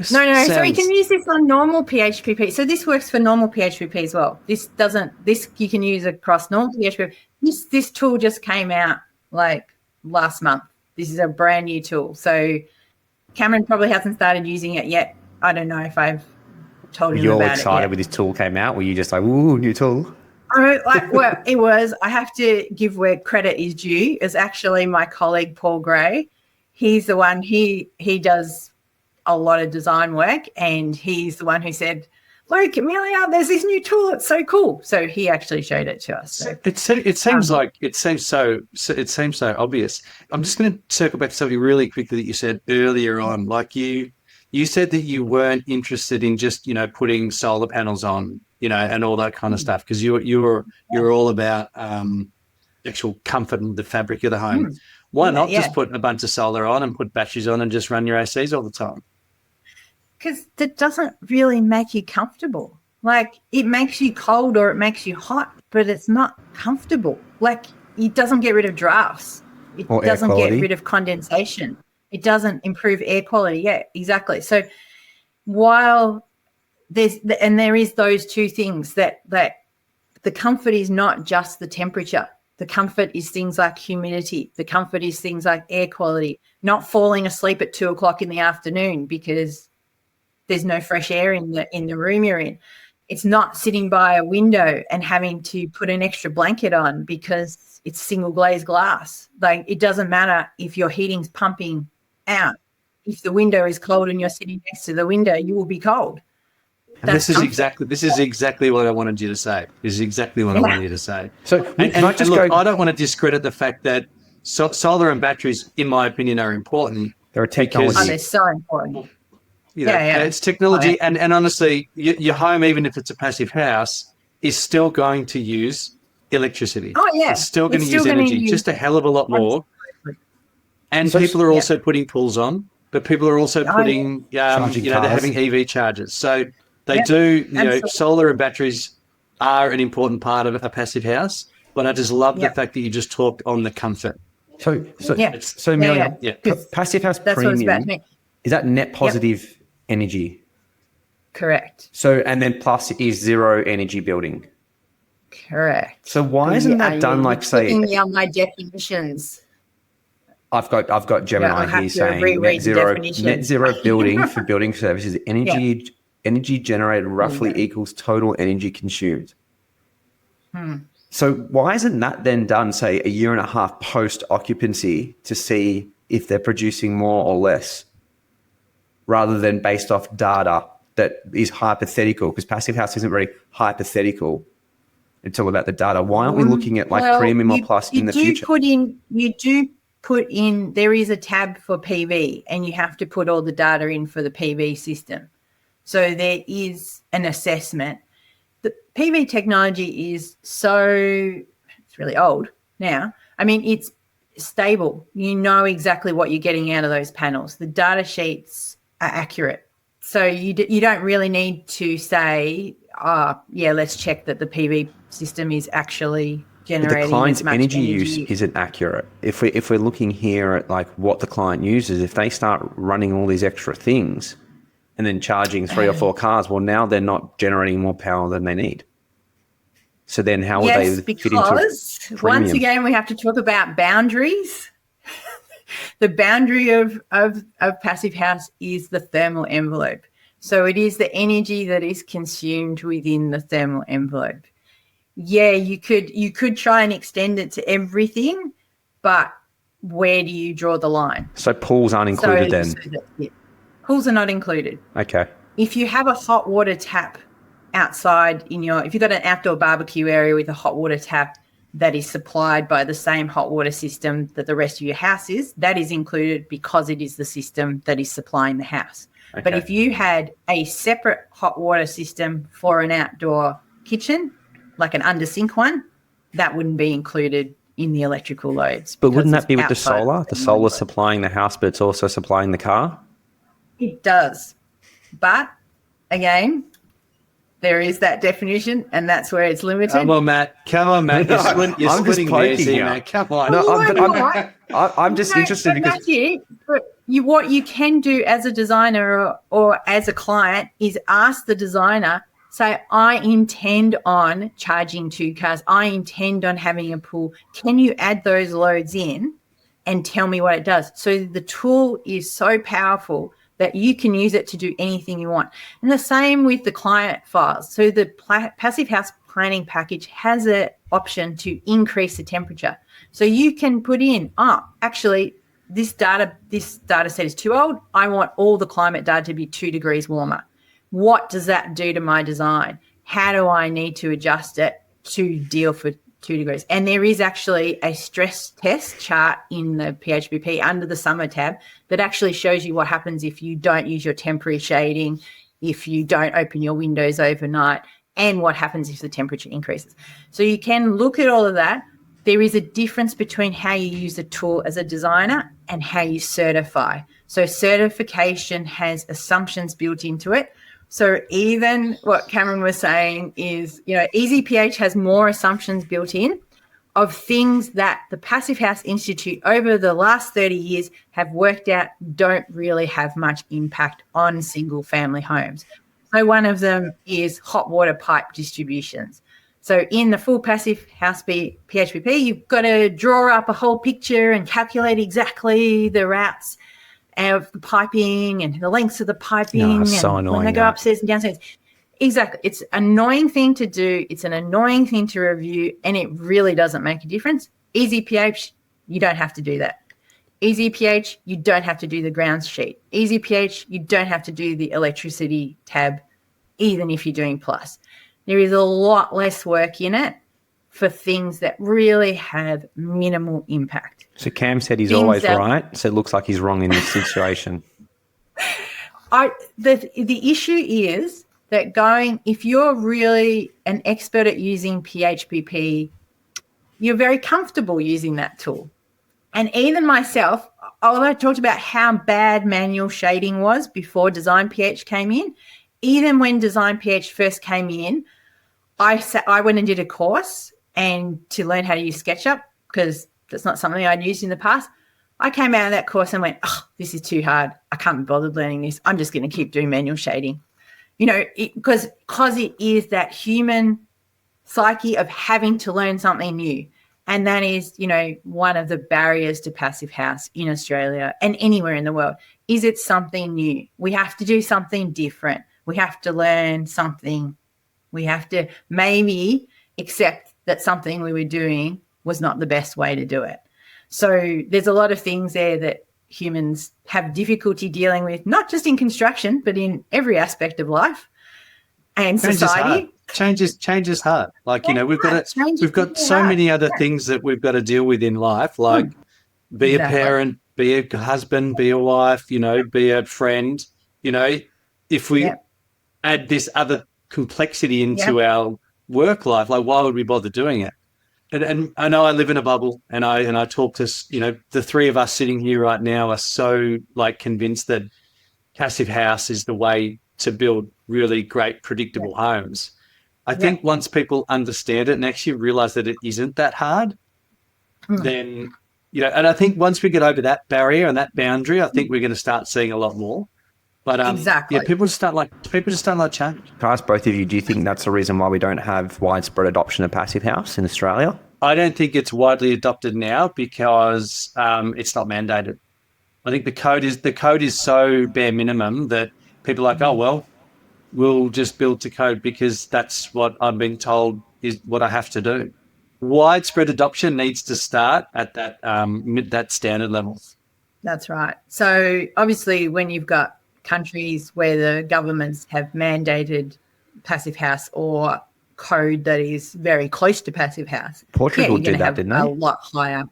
So you can use this on normal PHPP. So this works for normal PHPP as well. This you can use across normal PHPP. This tool just came out like last month. This is a brand new tool. So Cameron probably hasn't started using it yet. I don't know if I've told him about it. You're excited when this tool came out? Were you just like, ooh, new tool? It was. I have to give where credit is due. It's actually my colleague Paul Gray. He's the one. He does a lot of design work, and he's the one who said, "Look, Emilia, there's this new tool. It's so cool." So he actually showed it to us. So. It seems so obvious. I'm just going to circle back to something really quickly that you said earlier on. Like you said that you weren't interested in just putting solar panels on, and all that kind of stuff, because you're all about actual comfort and the fabric of the home. Why not just put a bunch of solar on and put batteries on and just run your ACs all the time? Because that doesn't really make you comfortable. Like, it makes you cold or it makes you hot, but it's not comfortable. Like, it doesn't get rid of drafts. It doesn't get rid of condensation. It doesn't improve air quality. Yeah, exactly. So while there is those two things, that the comfort is not just the temperature. The comfort is things like humidity. The comfort is things like air quality, not falling asleep at 2:00 in the afternoon because there's no fresh air in the room you're in. It's not sitting by a window and having to put an extra blanket on because it's single glazed glass. Like, it doesn't matter if your heating's pumping out. If the window is cold and you're sitting next to the window, you will be cold. This is exactly what I wanted you to say. This is exactly what I wanted you to say. So I don't want to discredit the fact that solar and batteries, in my opinion, are important. They're a technology. They're so important. It's technology, and honestly, your home, even if it's a passive house, is still going to use electricity. Oh yeah, it's still going to use energy, just a hell of a lot more. And people are also putting pools on, but people are also putting, they're having EV chargers. So they do, solar and batteries are an important part of a passive house. But I just love the fact that you just talked on the comfort. So Emilia, passive house premium, is that net positive energy? Correct. So, and then plus is zero energy building. Correct. So why isn't that done like, say... my definitions. I've got Gemini here saying net zero building for building services, energy generated roughly equals total energy consumed. So why isn't that then done, say, a year and a half post occupancy to see if they're producing more or less, rather than based off data that is hypothetical? Because passive house isn't very hypothetical. It's all about the data. Why aren't we looking at premium or plus in the future? You do put in, there is a tab for PV, and you have to put all the data in for the PV system. So there is an assessment. The PV technology is it's really old now. I mean, it's stable. You know exactly what you're getting out of those panels. The data sheets are accurate. So you don't really need to say, let's check that the PV system is actually generating the client's as much energy use isn't accurate. If we're looking here at like what the client uses, if they start running all these extra things and then charging 3 or 4 cars, well, now they're not generating more power than they need. So then how would they fit into premium? Once again, we have to talk about boundaries. The boundary of passive house is the thermal envelope. So it is the energy that is consumed within the thermal envelope. Yeah, you could try and extend it to everything, but where do you draw the line? So pools aren't included then? Pools are not included. Okay. If you have a hot water tap outside if you've got an outdoor barbecue area with a hot water tap that is supplied by the same hot water system that the rest of your house is, that is included because it is the system that is supplying the house. Okay. But if you had a separate hot water system for an outdoor kitchen, like an under sink one, that wouldn't be included in the electrical loads. But wouldn't that be with the solar? The solar supplying the house, but it's also supplying the car? It does. But again, there is that definition, and that's where it's limited. Come on, Matt. You're splitting hairs here, Matt. Come on. I'm just interested because... what you can do as a designer or as a client is ask the designer, say, I intend on charging 2 cars. I intend on having a pool. Can you add those loads in and tell me what it does? So the tool is so powerful that you can use it to do anything you want. And the same with the client files. So the passive house planning package has an option to increase the temperature. So you can put in, actually, this data set is too old. I want all the climate data to be 2 degrees warmer. What does that do to my design? How do I need to adjust it to deal for 2 degrees? And there is actually a stress test chart in the PHBP under the summer tab that actually shows you what happens if you don't use your temporary shading, if you don't open your windows overnight, and what happens if the temperature increases. So you can look at all of that. There is a difference between how you use the tool as a designer and how you certify. So certification has assumptions built into it. So even what Cameron was saying is, EasyPH has more assumptions built in of things that the Passive House Institute over the last 30 years have worked out don't really have much impact on single family homes. So one of them is hot water pipe distributions. So in the full Passive House PHBP, you've got to draw up a whole picture and calculate exactly the routes of the piping and the lengths of the piping when they go upstairs and downstairs. Exactly. It's an annoying thing to do. It's an annoying thing to review, and it really doesn't make a difference. EasyPH, you don't have to do that. EasyPH, you don't have to do the grounds sheet. EasyPH, you don't have to do the electricity tab, even if you're doing plus. There is a lot less work in it for things that really have minimal impact. So Cam said he's always right, so it looks like he's wrong in this situation. the issue is that if you're really an expert at using PHPP, you're very comfortable using that tool. And even myself, although I talked about how bad manual shading was before Design PH came in, even when Design PH first came in, I went and did a course and to learn how to use SketchUp, because that's not something I'd used in the past. I came out of that course and went, oh, this is too hard. I can't be bothered learning this. I'm just going to keep doing manual shading. Because it is that human psyche of having to learn something new. And that is, one of the barriers to Passive House in Australia and anywhere in the world, is it's something new. We have to do something different. We have to learn something. We have to maybe accept that something we were doing was not the best way to do it. So there's a lot of things there that humans have difficulty dealing with, not just in construction, but in every aspect of life and society. Change is hard. Like, we've got so many other things that we've got to deal with in life, like be a parent, be a husband, be a wife, be a friend. If we add this other complexity into our work life, like, why would we bother doing it? And I know I live in a bubble, and I talk to, the three of us sitting here right now are so convinced that Passive House is the way to build really great, predictable homes. I think once people understand it and actually realize that it isn't that hard, then, and I think once we get over that barrier and that boundary, I think we're going to start seeing a lot more. But exactly. People just don't like change. Can I ask both of you, do you think that's the reason why we don't have widespread adoption of Passive House in Australia? I don't think it's widely adopted now because it's not mandated. I think the code is so bare minimum that people are like, oh, well, we'll just build to code because that's what I'm being told is what I have to do. Widespread adoption needs to start at that standard level. That's right. So obviously when you've got countries where the governments have mandated Passive House or code that is very close to Passive House. Portugal did that, didn't they? A lot higher.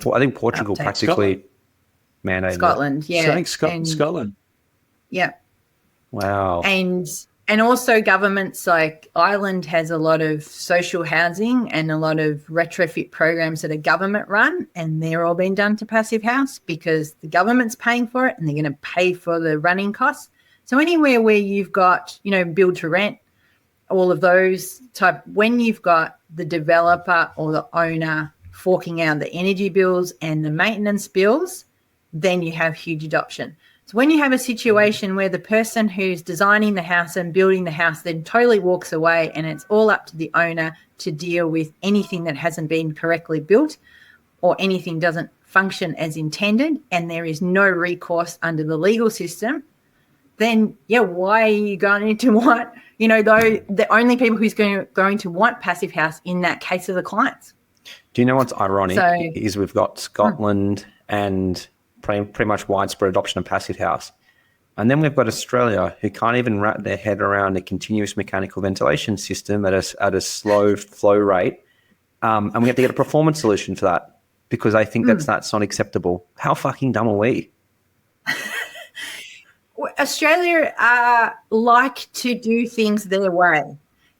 Well, I think Portugal practically mandated Scotland, that. yeah. So I think Scotland. Yeah. Wow. And also governments like Ireland has a lot of social housing and a lot of retrofit programs that are government run, and they're all being done to Passive House because the government's paying for it and they're going to pay for the running costs. So anywhere where you've got, build to rent, all of those when you've got the developer or the owner forking out the energy bills and the maintenance bills, then you have huge adoption. So when you have a situation where the person who's designing the house and building the house then totally walks away and it's all up to the owner to deal with anything that hasn't been correctly built or anything doesn't function as intended and there is no recourse under the legal system, then, why are you going to want, though the only people who's going to want Passive House in that case are the clients. Do you know what's ironic is we've got Scotland and pretty much widespread adoption of Passive House. And then we've got Australia who can't even wrap their head around a continuous mechanical ventilation system at a slow flow rate. And we have to get a performance solution for that because I think that's not acceptable. How fucking dumb are we? Australia like to do things their way.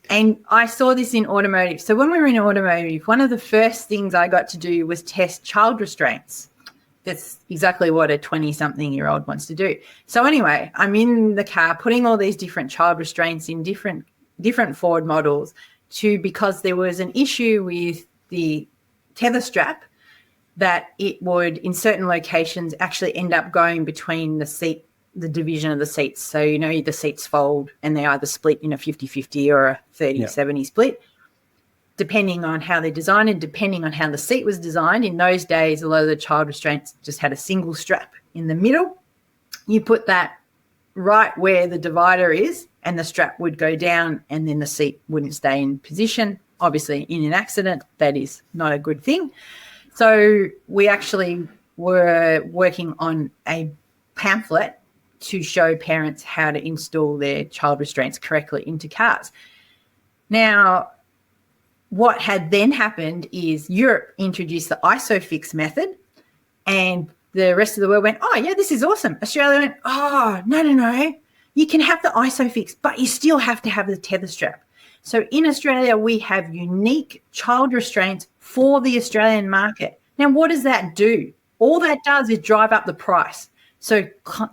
And I saw this in automotive. So when we were in automotive, one of the first things I got to do was test child restraints. That's exactly what a 20-something-year-old wants to do. So anyway, I'm in the car putting all these different child restraints in different Ford models because there was an issue with the tether strap that it would, in certain locations, actually end up going between the division of the seats. So, the seats fold and they either split in a 50-50 or a 30-70 split. Depending on how they're designed and depending on how the seat was designed. In those days, a lot of the child restraints just had a single strap in the middle. You put that right where the divider is and the strap would go down and then the seat wouldn't stay in position. Obviously, in an accident, that is not a good thing. So we actually were working on a pamphlet to show parents how to install their child restraints correctly into cars. Now, what had then happened is Europe introduced the ISOFIX method, and the rest of the world went, oh, yeah, this is awesome. Australia went, oh, no. You can have the ISOFIX, but you still have to have the tether strap. So in Australia, we have unique child restraints for the Australian market. Now, what does that do? All that does is drive up the price. So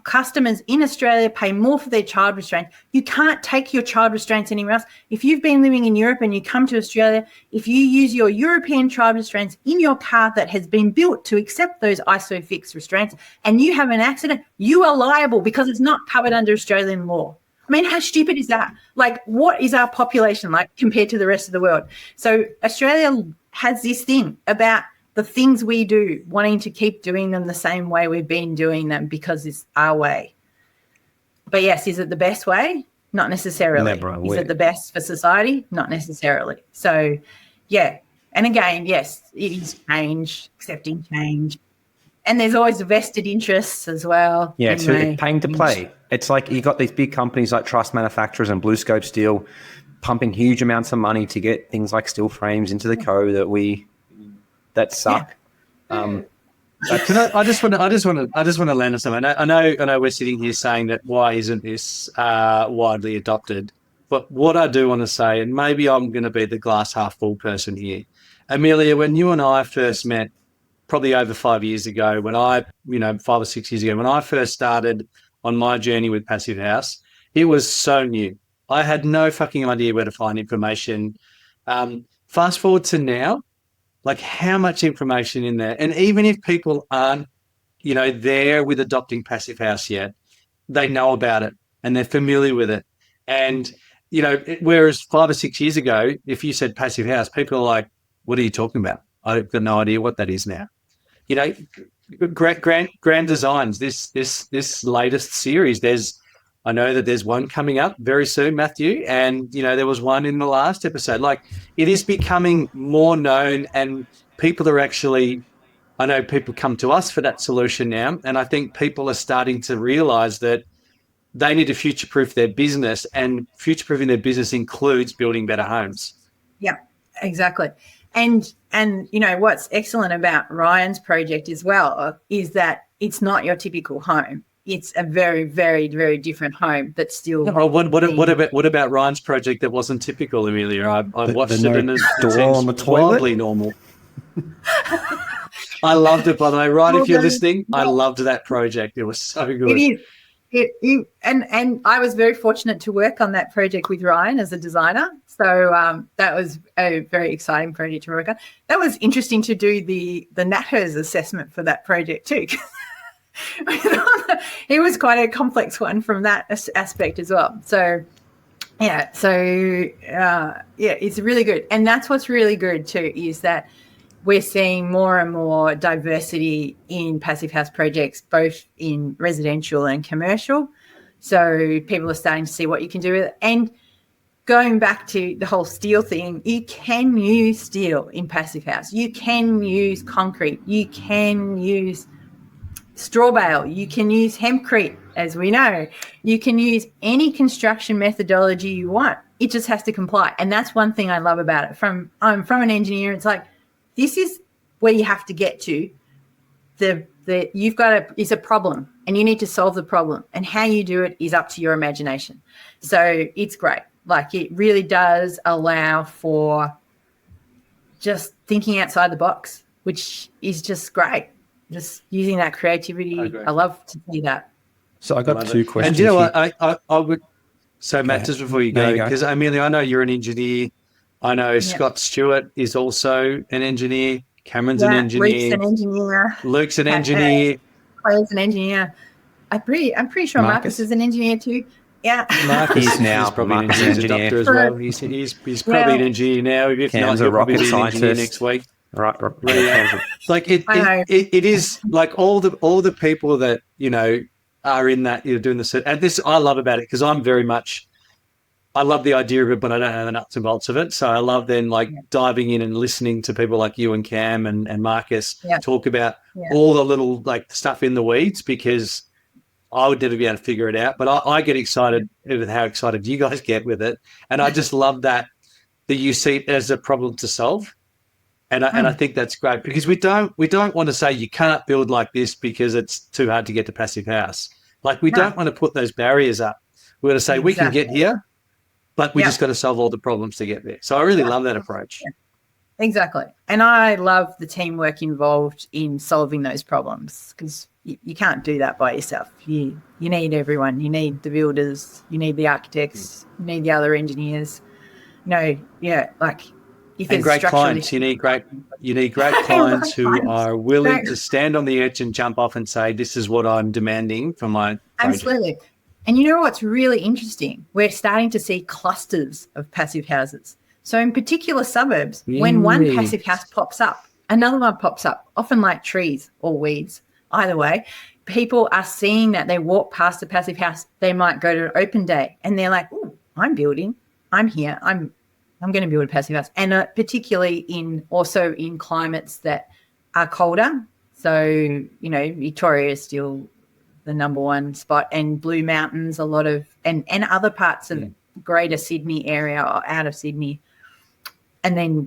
customers in Australia pay more for their child restraint. You can't take your child restraints anywhere else. If you've been living in Europe and you come to Australia, if you use your European child restraints in your car that has been built to accept those ISOFIX restraints and you have an accident, you are liable because it's not covered under Australian law. I mean, how stupid is that? Like, what is our population like compared to the rest of the world? So Australia has this thing about the things we do, wanting to keep doing them the same way we've been doing them because it's our way. But yes, is it the best way? Not necessarily. Is it the best for society? Not necessarily. So, yeah. And again, yes, it is change, accepting change. And there's always vested interests as well. Yeah, so it's paying to play. It's like you got these big companies like truss manufacturers and Blue Scope Steel pumping huge amounts of money to get things like steel frames into the code that suck. Yeah. I just want to land on something. I know we're sitting here saying that why isn't this widely adopted? But what I do want to say, and maybe I'm going to be the glass half full person here, Emilia, when you and I first met, probably over 5 years ago, 5 or 6 years ago, when I first started on my journey with Passive House, it was so new. I had no fucking idea where to find information. Fast forward to now. Like how much information in there. And even if people aren't, there with adopting Passive House yet, they know about it and they're familiar with it. And, whereas 5 or 6 years ago, if you said Passive House, people are like, what are you talking about? I've got no idea what that is now. Grand Designs, this latest series, I know that there's one coming up very soon, Matthew, and, there was one in the last episode. Like, it is becoming more known and people are actually, I know people come to us for that solution now, and I think people are starting to realise that they need to future-proof their business, and future-proofing their business includes building better homes. Yeah, exactly. And what's excellent about Ryan's project as well is that it's not your typical home. It's a very, very, very different home that's still. Oh, what about Ryan's project that wasn't typical, Emilia? I watched it and it door on the toilet. Wildly normal. I loved it, by the way. Ryan, if you're listening, I loved that project. It was so good. It is. And I was very fortunate to work on that project with Ryan as a designer. So that was a very exciting project to work on. That was interesting to do the NatHERS assessment for that project too. It was quite a complex one from that aspect as well. So, it's really good. And that's what's really good too, is that we're seeing more and more diversity in Passive House projects, both in residential and commercial. So people are starting to see what you can do with it. And going back to the whole steel thing, you can use steel in Passive House. You can use concrete. You can use straw bale, you can use hempcrete, as we know. You can use any construction methodology you want. It just has to comply. And that's one thing I love about it. I'm from an engineer, it's like, this is where you have to get to. It's a problem and you need to solve the problem. And how you do it is up to your imagination. So it's great. Like, it really does allow for just thinking outside the box, which is just great. Just using that creativity. I love to see that. So I got two questions. And you know what? I would. So Matt, just before you go, because Emilia, I know you're an engineer. I know Scott Stewart is also an engineer. Cameron's an engineer. Luke's an engineer. Claire's an engineer. I'm pretty sure Marcus is an engineer too. Yeah. Marcus is now probably an engineer as well. He's probably an engineer now. If Cam's not, a rocket scientist next week. Right. Like it is like all the people that are in that doing the and this I love about it, because I love the idea of it, but I don't know the nuts and bolts of it. So I love then diving in and listening to people like you and Cam and Marcus talk about all the little stuff in the weeds, because I would never be able to figure it out. But I get excited with how excited you guys get with it, and I just love that you see it as a problem to solve. And I think that's great, because we don't want to say you can't build like this because it's too hard to get to passive house. Like, we don't want to put those barriers up. We're going to say we can get here, but we just got to solve all the problems to get there. So I really love that approach. Yeah. Exactly. And I love the teamwork involved in solving those problems, because you can't do that by yourself. You need everyone. You need the builders, you need the architects, you need the other engineers. If and great clients, you need great clients who are willing to stand on the edge and jump off and say, this is what I'm demanding from my project. Absolutely. And you know what's really interesting? We're starting to see clusters of passive houses. So in particular suburbs, when one passive house pops up, another one pops up, often like trees or weeds. Either way, people are seeing that. They walk past a passive house, they might go to an open day, and they're like, oh, I'm building, I'm here, I'm going to build a passive house. And particularly in climates that are colder. So, Victoria is still the number one spot, and Blue Mountains, a lot of, and other parts of greater Sydney area or out of Sydney. And then,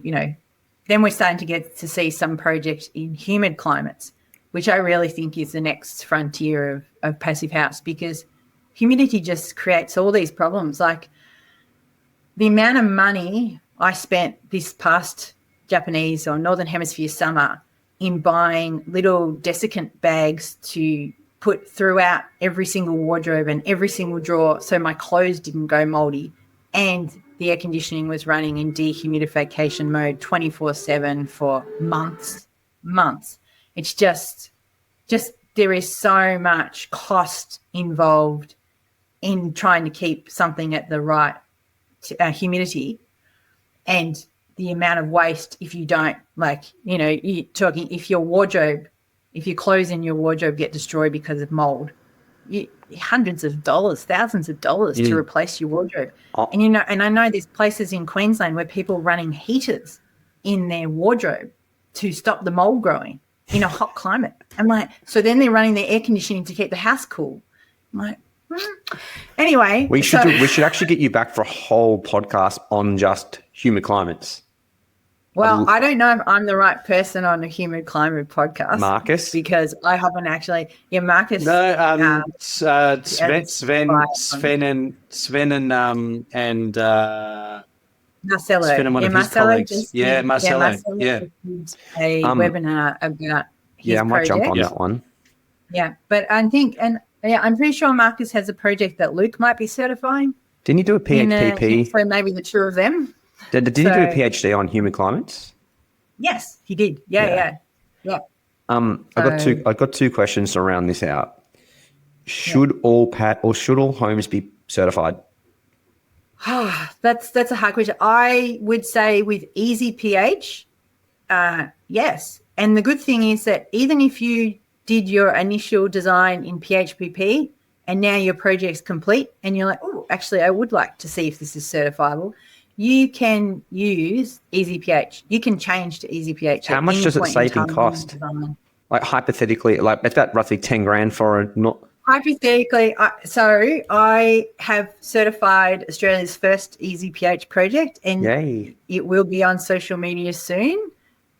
then we're starting to get to see some projects in humid climates, which I really think is the next frontier of passive house, because humidity just creates all these problems. Like, the amount of money I spent this past Japanese or Northern Hemisphere summer in buying little desiccant bags to put throughout every single wardrobe and every single drawer so my clothes didn't go moldy, and the air conditioning was running in dehumidification mode 24/7 for months. It's just there is so much cost involved in trying to keep something at the right humidity, and the amount of waste if you don't, you're talking, if your clothes in your wardrobe get destroyed because of mold, hundreds of dollars, thousands of dollars to replace your wardrobe. And I know there's places in Queensland where people are running heaters in their wardrobe to stop the mold growing in a hot climate. I'm like, so then they're running their air conditioning to keep the house cool. I'm like, anyway, we should actually get you back for a whole podcast on just humid climates. Well, I don't know if I'm the right person on a humid climate podcast, Marcus, because I haven't actually. Yeah, Marcus. No, Sven and Marcelo. Sven and one of his colleagues. Marcelo. A webinar about his I might project. jump on that one. Yeah, but I think, I'm pretty sure Marcus has a project that Luke might be certifying. Didn't you do a PhD? So maybe the two of them. Did you do a PhD on humid climates? Yes, he did. Yeah. I got two questions to round this out. Should all homes be certified? That's a hard question. I would say with easy pH, yes. And the good thing is that even if you did your initial design in PHPP and now your project's complete and you're like, oh, actually, I would like to see if this is certifiable, you can use easy pH. You can change to easy pH. How much does it save in cost? Like, hypothetically, it's about roughly 10 grand for a not. Hypothetically, so I have certified Australia's first easy pH project, and it will be on social media soon.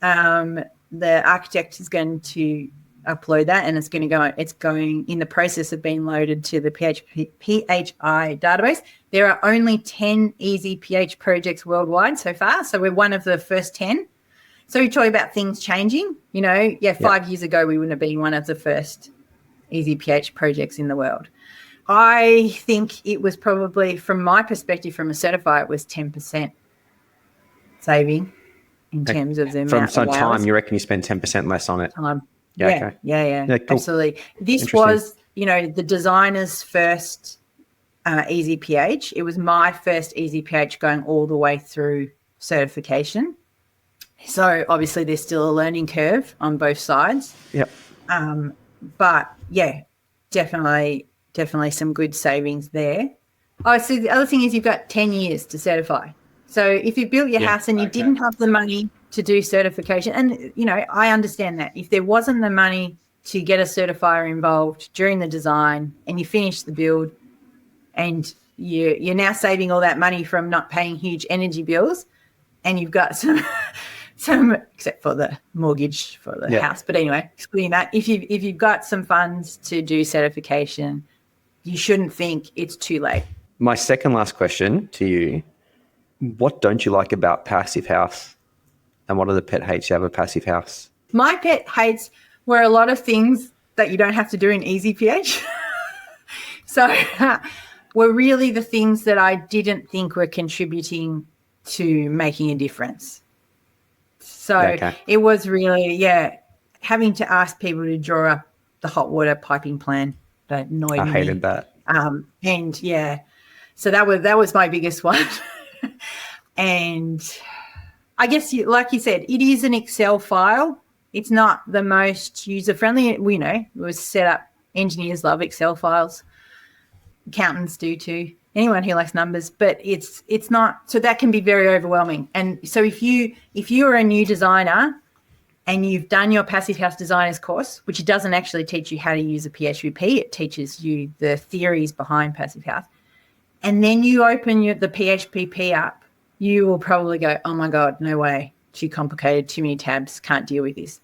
The architect is going to upload that, and it's going in the process of being loaded to the PHI database. There are only 10 easy pH projects worldwide so far, so we're one of the first 10. So we talk about things changing. 5 years ago we wouldn't have been one of the first easy pH projects in the world. I think it was probably, from my perspective, from a certifier, it was 10% saving in terms of the amount of hours. Time, you reckon you spend 10% less on it? Yeah, cool. Absolutely. This was, the designer's first easy pH. It was my first easy pH going all the way through certification. So obviously there's still a learning curve on both sides. Yep. But yeah, definitely some good savings there. Oh, so the other thing is you've got 10 years to certify. So if you built your house and you didn't have the money to do certification, and, I understand that. If there wasn't the money to get a certifier involved during the design and you finish the build and you're now saving all that money from not paying huge energy bills, and you've got except for the mortgage for the house. But anyway, excluding that, if you've got some funds to do certification, you shouldn't think it's too late. My second last question to you, what don't you like about Passive House? And what are the pet hates you have of Passive House? My pet hates were a lot of things that you don't have to do in EasyPH. So were really the things that I didn't think were contributing to making a difference. So it was really, having to ask people to draw up the hot water piping plan that annoyed me. I hated that. So that was my biggest one. And I guess, like you said, it is an Excel file. It's not the most user-friendly. We know it was set up. Engineers love Excel files. Accountants do too. Anyone who likes numbers, but it's not. So that can be very overwhelming. And so if you are a new designer and you've done your Passive House Designers course, which it doesn't actually teach you how to use a PHP, it teaches you the theories behind Passive House, and then you open the PHP up, you will probably go, oh my God, no way, too complicated, too many tabs, can't deal with this.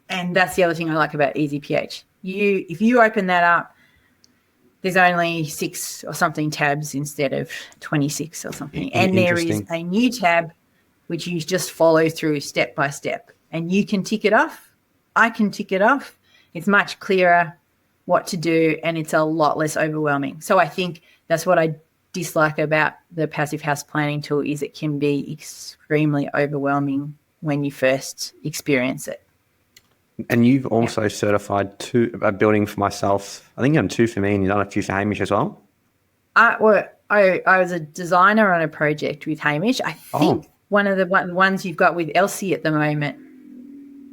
And that's the other thing I like about EasyPH. If you open that up, there's only 6 or something tabs instead of 26 or something. And there is a new tab which you just follow through step by step. And you can tick it off. I can tick it off. It's much clearer what to do, and it's a lot less overwhelming. So I think that's what I dislike about the Passive House planning tool, is it can be extremely overwhelming when you first experience it. And you've also certified a building for myself. I think you've done 2 for me, and you've done a few for Hamish as well. I was a designer on a project with Hamish. I think one of the ones you've got with Elsie at the moment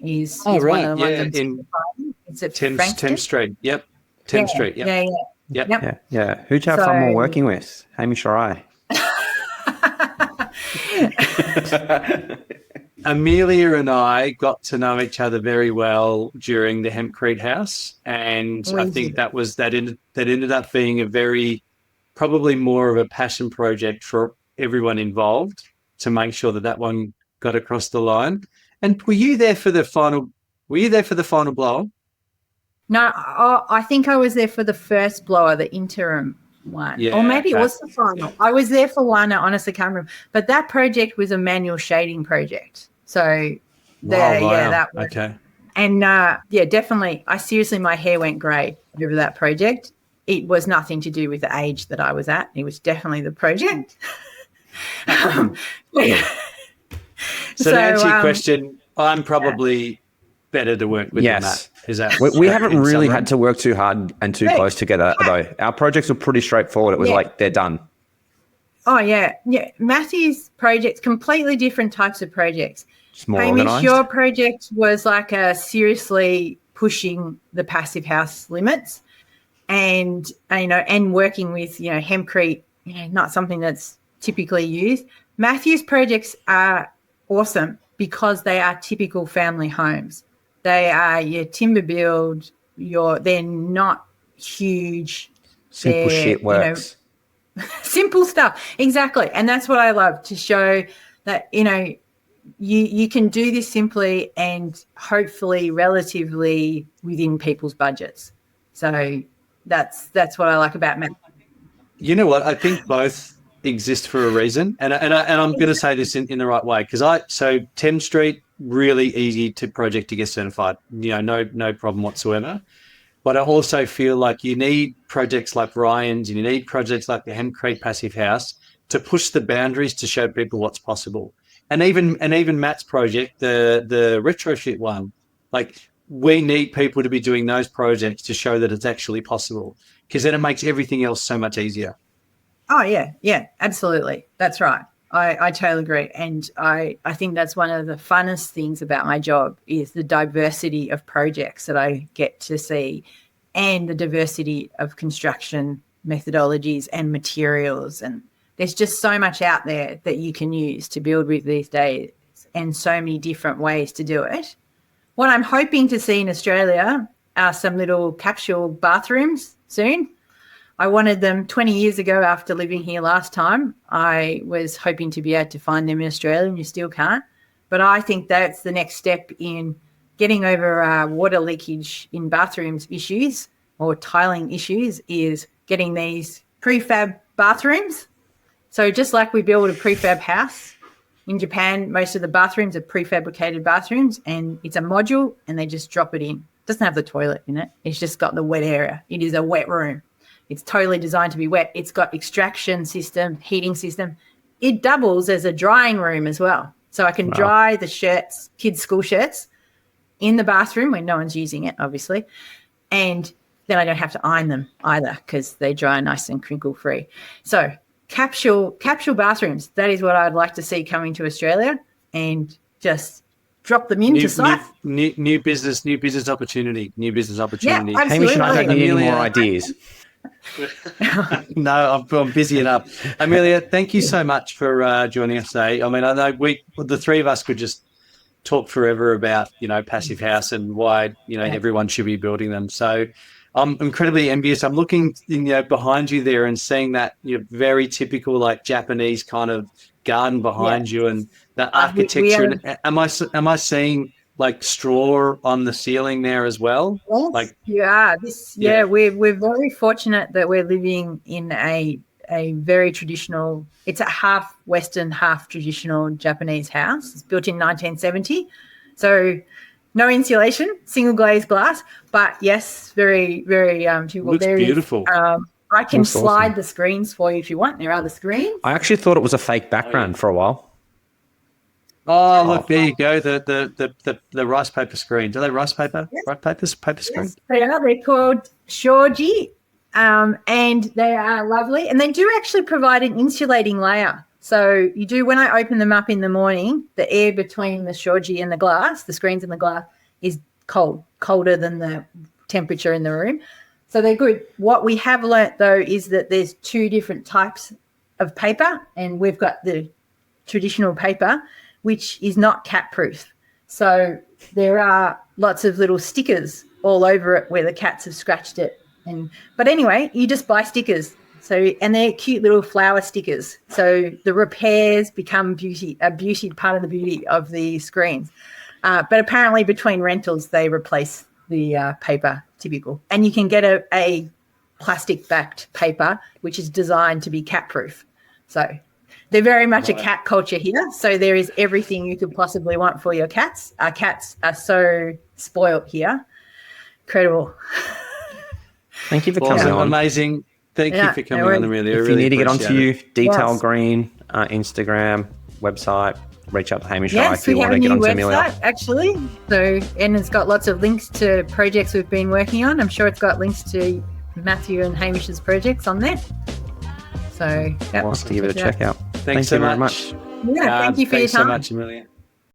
is one of the ones in Thames Street. Yep. Thames Street. Yep. Yeah. Who'd you have fun more working with, Hamish or I? Amelia and I got to know each other very well during the Hempcrete House, and I think that ended up being a probably more of a passion project for everyone involved to make sure that one got across the line. And were you there for the final blower? No, I think I was there for the first blower, the interim one. Yeah, or maybe it was the final. I was there for one, I honestly can't remember. But that project was a manual shading project. So that was okay. And definitely, my hair went grey over that project. It was nothing to do with the age that I was at. It was definitely the project. So to answer your question, I'm probably better to work with than Matt. Is that we haven't really had to work too hard and too close together, though. Our projects were pretty straightforward. It was like they're done. Oh, yeah. Matthew's projects, completely different types of projects. It's more Hamish, organised. your project was like a seriously pushing the Passive House limits and working with, hempcrete, not something that's typically used. Matthew's projects are awesome because they are typical family homes. They are your timber build, they're not huge. Simple shit works. Simple stuff. Exactly. And that's what I love, to show that, you can do this simply and hopefully relatively within people's budgets. So that's what I like about Matt. You know what? I think both exist for a reason. And I'm going to say this in the right way, so Thames Street, really easy project to get certified. No problem whatsoever. But I also feel like you need projects like Ryan's, and you need projects like the Hempcrete Passive House to push the boundaries to show people what's possible. And even Matt's project, the retrofit one, like we need people to be doing those projects to show that it's actually possible, because then it makes everything else so much easier. Oh, yeah, absolutely. That's right. I totally agree. And I think that's one of the funnest things about my job, is the diversity of projects that I get to see, and the diversity of construction methodologies and materials. And there's just so much out there that you can use to build with these days, and so many different ways to do it. What I'm hoping to see in Australia are some little capsule bathrooms soon. I wanted them 20 years ago after living here last time. I was hoping to be able to find them in Australia, and you still can't. But I think that's the next step in getting over water leakage in bathrooms issues or tiling issues, is getting these prefab bathrooms. So just like we build a prefab house, in Japan, most of the bathrooms are prefabricated bathrooms, and it's a module and they just drop it in. It doesn't have the toilet in it. It's just got the wet area. It is a wet room. It's totally designed to be wet. It's got extraction system, heating system. It doubles as a drying room as well. So I can dry the shirts, kids' school shirts, in the bathroom when no one's using it, obviously. And then I don't have to iron them either because they dry nice and crinkle-free. So capsule bathrooms, that is what I'd like to see coming to Australia, and just drop them into site. New business opportunity. Yeah, Hamish and I don't need any more ideas. No, I'm busy enough. Emilia, thank you so much for joining us today. I mean, I know the three of us could just talk forever about, passive house and why, everyone should be building them. So I'm incredibly envious. I'm looking, behind you there and seeing that very typical, like Japanese kind of garden behind you, and the architecture. Am I seeing like straw on the ceiling there as well? Yes, like you are. We're very fortunate that we're living in a very traditional, it's a half Western, half traditional Japanese house. It's built in 1970. So no insulation, single glazed glass, but yes, very, very typical. Looks beautiful. I can slide the screens for you if you want. There are the screens. I actually thought it was a fake background for a while. Oh, look, there you go. The rice paper screens. Are they rice paper? Yes. Rice paper screen? Yes, they are. They're called shoji, and they are lovely. And they do actually provide an insulating layer. So you do, when I open them up in the morning, the air between the shoji and the glass, the screens and the glass, is colder than the temperature in the room. So they're good. What we have learnt, though, is that there's two different types of paper, and we've got the traditional paper, which is not cat-proof. So there are lots of little stickers all over it where the cats have scratched it. But anyway, you just buy stickers. And they're cute little flower stickers. So the repairs become a beauty part of the beauty of the screens. But apparently between rentals, they replace the paper typical. And you can get a plastic-backed paper, which is designed to be cat-proof. So they're very much a cat culture here. So there is everything you could possibly want for your cats. Our cats are so spoilt here. Incredible. Thank you for coming on. Amazing. Thank you for coming on, Emilia. If you need to get onto you, Detail Green, Instagram, website, reach out to Hamish if you want to get onto Emilia. Website, actually. So, and it's got lots of links to projects we've been working on. I'm sure it's got links to Matthew and Hamish's projects on there. So, I'll give it a check out. Thanks so very much. Yeah, thank you for your time. Thanks so much, Emilia.